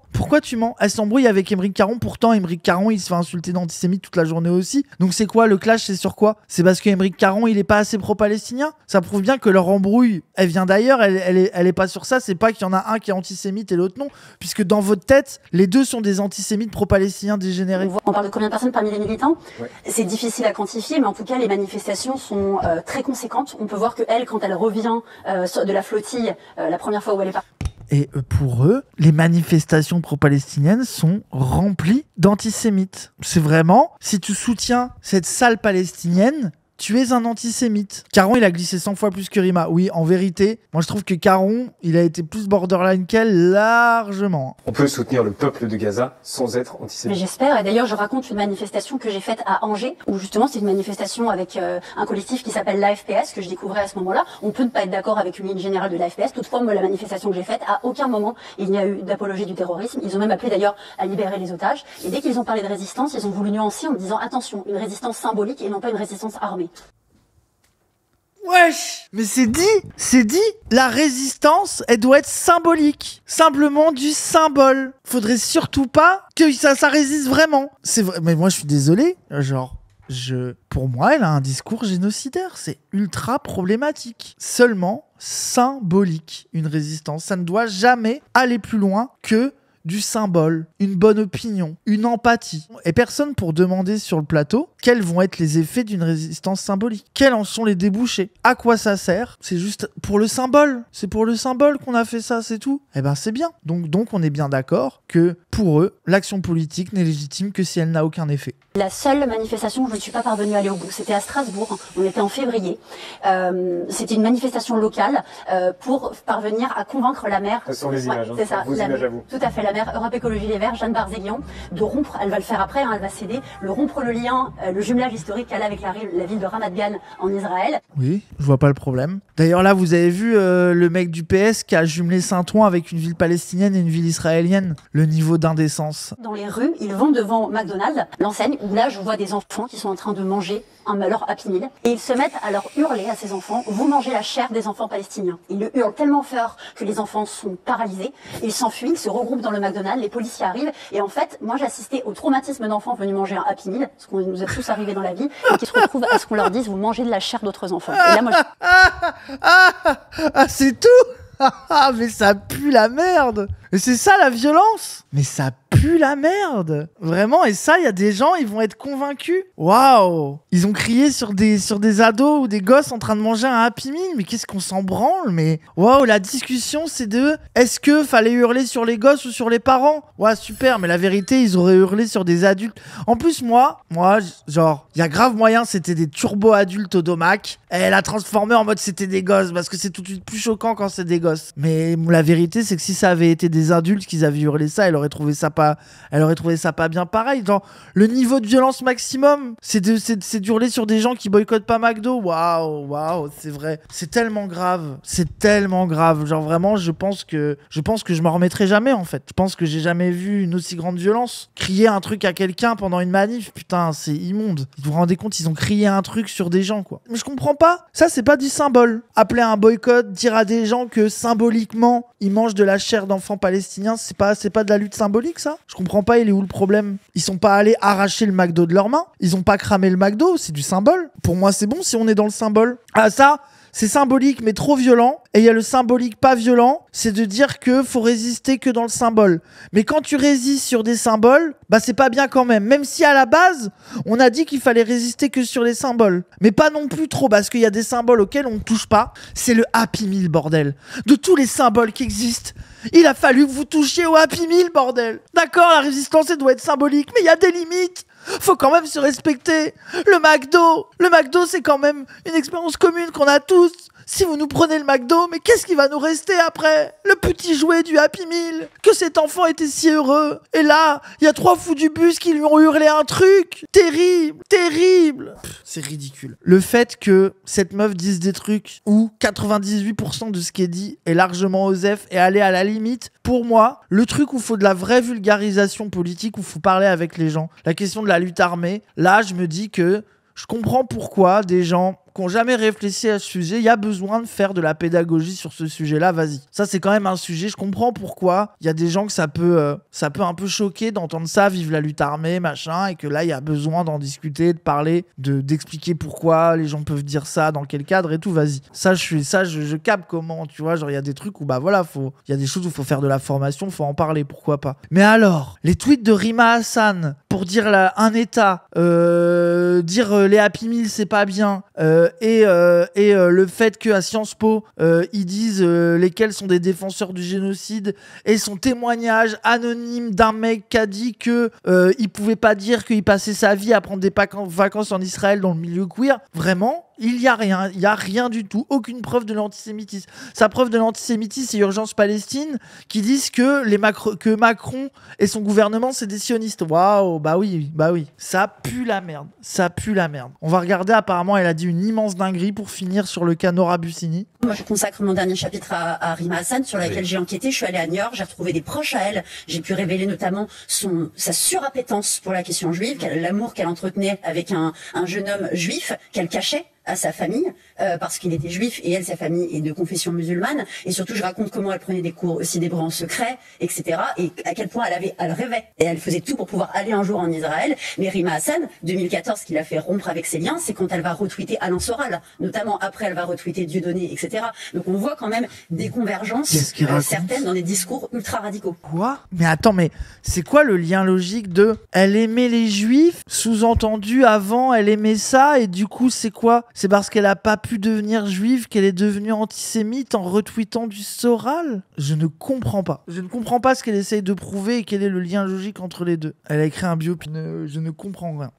Elle s'embrouille avec Aymeric Caron, pourtant Aymeric Caron il se fait insulter d'antisémite toute la journée aussi. Donc c'est quoi le clash? C'est sur quoi? C'est parce que Aymeric Caron il est pas assez pro-palestinien? Ça prouve bien que leur embrouille elle vient d'ailleurs, elle est pas sur ça. C'est pas qu'il y en a un qui est antisémite et l'autre non, puisque dans votre tête les deux sont des antisémites pro-palestiniens dégénérés. On parle de combien de personnes parmi les militants? Ouais. C'est difficile à quantifier, mais en tout cas les manifestations sont très conséquentes. On peut voir que elle, quand elle revient de la flottille la première fois où elle est partie. Et pour eux, les manifestations pro-palestiniennes sont remplies d'antisémites. C'est vraiment, si tu soutiens cette salle palestinienne, tu es un antisémite. Caron, il a glissé 100 fois plus que Rima. Oui, en vérité, moi je trouve que Caron, il a été plus borderline qu'elle, largement. On peut soutenir le peuple de Gaza sans être antisémite. Mais j'espère, et d'ailleurs je raconte une manifestation que j'ai faite à Angers, où justement c'est une manifestation avec un collectif qui s'appelle l'AFPS, que je découvrais à ce moment-là. On peut ne pas être d'accord avec une ligne générale de l'AFPS, toutefois moi la manifestation que j'ai faite, à aucun moment il n'y a eu d'apologie du terrorisme. Ils ont même appelé d'ailleurs à libérer les otages, et dès qu'ils ont parlé de résistance, ils ont voulu nuancer en disant attention, une résistance symbolique et non pas une résistance armée. Wesh! Mais c'est dit, la résistance, elle doit être symbolique. Simplement du symbole. Faudrait surtout pas que ça résiste vraiment. C'est vrai, mais moi je suis désolé, pour moi, elle a un discours génocidaire. C'est ultra problématique. Seulement symbolique, une résistance. Ça ne doit jamais aller plus loin que du symbole, une bonne opinion, une empathie. Et personne pour demander sur le plateau quels vont être les effets d'une résistance symbolique. Quels en sont les débouchés? À quoi ça sert? C'est juste pour le symbole. C'est pour le symbole qu'on a fait ça, c'est tout. Eh ben c'est bien. Donc on est bien d'accord que pour eux, l'action politique n'est légitime que si elle n'a aucun effet. La seule manifestation où je ne suis pas parvenue à aller au bout, c'était à Strasbourg. On était en février. C'était une manifestation locale pour parvenir à convaincre la maire. Ce sont les images. C'est ça. Vos images à vous. Tout à fait. La maire Europe Écologie Les Verts, Jeanne Barzéguian, de rompre. Elle va le faire après. Elle va céder. Rompre le lien, le jumelage historique qu'elle a avec la ville de Ramat Gan en Israël. Oui, je vois pas le problème. D'ailleurs là, vous avez vu le mec du PS qui a jumelé Saint-Ouen avec une ville palestinienne et une ville israélienne. Le niveau d'indécence. Dans les rues, ils vont devant McDonald's, l'enseigne. où là je vois des enfants qui sont en train de manger leur Happy Meal, et ils se mettent à leur hurler à ces enfants, vous mangez la chair des enfants palestiniens. Ils le hurlent tellement fort que les enfants sont paralysés, ils s'enfuient, ils se regroupent dans le McDonald's, les policiers arrivent, et en fait, moi j'ai assisté au traumatisme d'enfants venus manger un Happy Meal, ce qu'on nous est tous arrivé dans la vie, et qui se retrouvent à ce qu'on leur dise, vous mangez de la chair d'autres enfants. Et là, moi, c'est tout. Mais ça pue la merde. Et c'est ça la violence. Mais ça pue la merde. Vraiment, et ça, il y a des gens, ils vont être convaincus. Waouh. Ils ont crié sur des ados ou des gosses en train de manger un Happy Meal. Mais qu'est-ce qu'on s'en branle. Mais waouh, la discussion, c'est de est-ce que fallait hurler sur les gosses ou sur les parents. Ouais, super, mais la vérité, ils auraient hurlé sur des adultes. En plus, moi, genre, il y a grave moyen, c'était des turbo-adultes au domac. Elle a transformé en mode c'était des gosses, parce que c'est tout de suite plus choquant quand c'est des gosses. Mais la vérité, c'est que si ça avait été des adultes qui avaient hurlé ça, elle aurait trouvé ça pas bien pareil. Genre, le niveau de violence maximum, c'est d'hurler sur des gens qui boycottent pas McDo. Waouh, c'est vrai. C'est tellement grave. Genre, vraiment, je pense que je m'en remettrai jamais, en fait. Je pense que j'ai jamais vu une aussi grande violence. Crier un truc à quelqu'un pendant une manif, putain, c'est immonde. Vous vous rendez compte, ils ont crié un truc sur des gens, quoi. Mais je comprends pas. Ça, c'est pas du symbole. Appeler un boycott, dire à des gens que symboliquement, ils mangent de la chair d'enfants palestiniens, c'est pas de la lutte symbolique, ça? Je comprends pas, il est où le problème? Ils sont pas allés arracher le McDo de leurs mains. Ils ont pas cramé le McDo, c'est du symbole. Pour moi, c'est bon si on est dans le symbole. Ah, ça, c'est symbolique mais trop violent. Et il y a le symbolique pas violent, c'est de dire que faut résister que dans le symbole. Mais quand tu résistes sur des symboles, bah c'est pas bien quand même. Même si à la base, on a dit qu'il fallait résister que sur les symboles. Mais pas non plus trop, parce qu'il y a des symboles auxquels on ne touche pas. C'est le Happy Meal, bordel. De tous les symboles qui existent, il a fallu que vous touchiez au Happy Meal, bordel. D'accord, la résistance, elle doit être symbolique, mais il y a des limites. Faut quand même se respecter. Le McDo, c'est quand même une expérience commune qu'on a tous. Si vous nous prenez le McDo, mais qu'est-ce qui va nous rester après? Le petit jouet du Happy Meal. Que cet enfant était si heureux. Et là, il y a 3 fous du bus qui lui ont hurlé un truc. Terrible. C'est ridicule. Le fait que cette meuf dise des trucs où 98% de ce qui est dit est largement osef et aller à la limite, pour moi, le truc où il faut de la vraie vulgarisation politique, où il faut parler avec les gens, la question de la lutte armée, là, je me dis que je comprends pourquoi des gens qui n'ont jamais réfléchi à ce sujet, il y a besoin de faire de la pédagogie sur ce sujet-là, vas-y. Ça, c'est quand même un sujet, je comprends pourquoi il y a des gens que ça peut un peu choquer d'entendre ça, vive la lutte armée, machin, et que là, il y a besoin d'en discuter, de parler, d'expliquer pourquoi les gens peuvent dire ça, dans quel cadre et tout, vas-y. Je capte comment, tu vois, genre, il y a des trucs où, bah voilà, il y a des choses où il faut faire de la formation, faut en parler, pourquoi pas. Mais alors, les tweets de Rima Hassan pour dire un État, dire les Happy Meal, c'est pas bien, et le fait qu'à Sciences Po, ils disent lesquels sont des défenseurs du génocide, et son témoignage anonyme d'un mec qui a dit que il pouvait pas dire qu'il passait sa vie à prendre des vacances en Israël dans le milieu queer, vraiment, il y a rien du tout, aucune preuve de l'antisémitisme. Sa preuve de l'antisémitisme, c'est Urgence Palestine, qui disent que Macron et son gouvernement, c'est des sionistes. Waouh, bah oui, ça pue la merde. On va regarder, apparemment, elle a dit une immense dinguerie pour finir sur le cas Nora Bussini. Moi, je consacre mon dernier chapitre à Rima Hassan, sur laquelle j'ai enquêté. Je suis allée à New York, j'ai retrouvé des proches à elle. J'ai pu révéler notamment sa surappétence pour la question juive, l'amour qu'elle entretenait avec un jeune homme juif qu'elle cachait à sa famille, parce qu'il était juif et elle, sa famille, est de confession musulmane. Et surtout, je raconte comment elle prenait des cours aussi d'hébreu en secret, etc. Et à quel point elle rêvait. Et elle faisait tout pour pouvoir aller un jour en Israël. Mais Rima Hassan, 2014, ce qui l'a fait rompre avec ses liens, c'est quand elle va retweeter Alain Soral. Notamment, après, elle va retweeter Dieudonné, etc. Donc, on voit quand même des convergences, certaines dans des discours ultra radicaux. Quoi? Mais attends, mais c'est quoi le lien logique de elle aimait les juifs, sous-entendu avant, elle aimait ça, et du coup, c'est quoi? C'est parce qu'elle a pas pu devenir juive qu'elle est devenue antisémite en retweetant du Soral? Je ne comprends pas. Je ne comprends pas ce qu'elle essaye de prouver et quel est le lien logique entre les deux. Elle a écrit un biopic. Je ne comprends rien.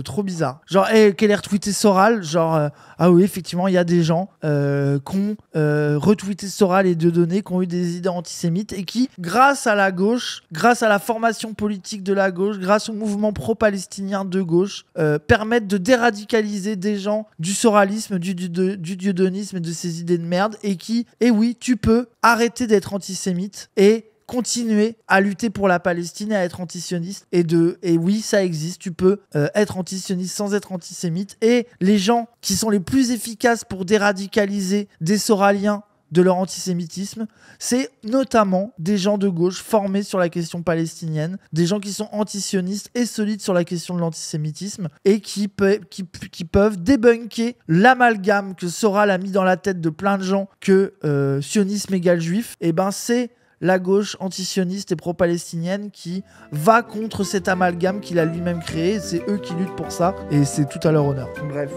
Trop bizarre. Genre, qu'elle ait retweeté Soral, genre, ah oui, effectivement, il y a des gens qui ont retweeté Soral et Dieudonné, qui ont eu des idées antisémites et qui, grâce à la gauche, grâce à la formation politique de la gauche, grâce au mouvement pro-palestinien de gauche, permettent de déradicaliser des gens du soralisme, du dieudonisme et de ces idées de merde, et oui, tu peux arrêter d'être antisémite et continuer à lutter pour la Palestine et à être antisioniste. Et oui, ça existe, tu peux être antisioniste sans être antisémite. Et les gens qui sont les plus efficaces pour déradicaliser des Soraliens de leur antisémitisme, c'est notamment des gens de gauche formés sur la question palestinienne, des gens qui sont antisionistes et solides sur la question de l'antisémitisme et qui peuvent débunker l'amalgame que Soral a mis dans la tête de plein de gens que sionisme égale juif. Et ben c'est la gauche antisioniste et pro-palestinienne qui va contre cet amalgame qu'il a lui-même créé. C'est eux qui luttent pour ça et c'est tout à leur honneur. Bref.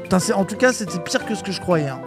Putain, en tout cas, c'était pire que ce que je croyais. Hein.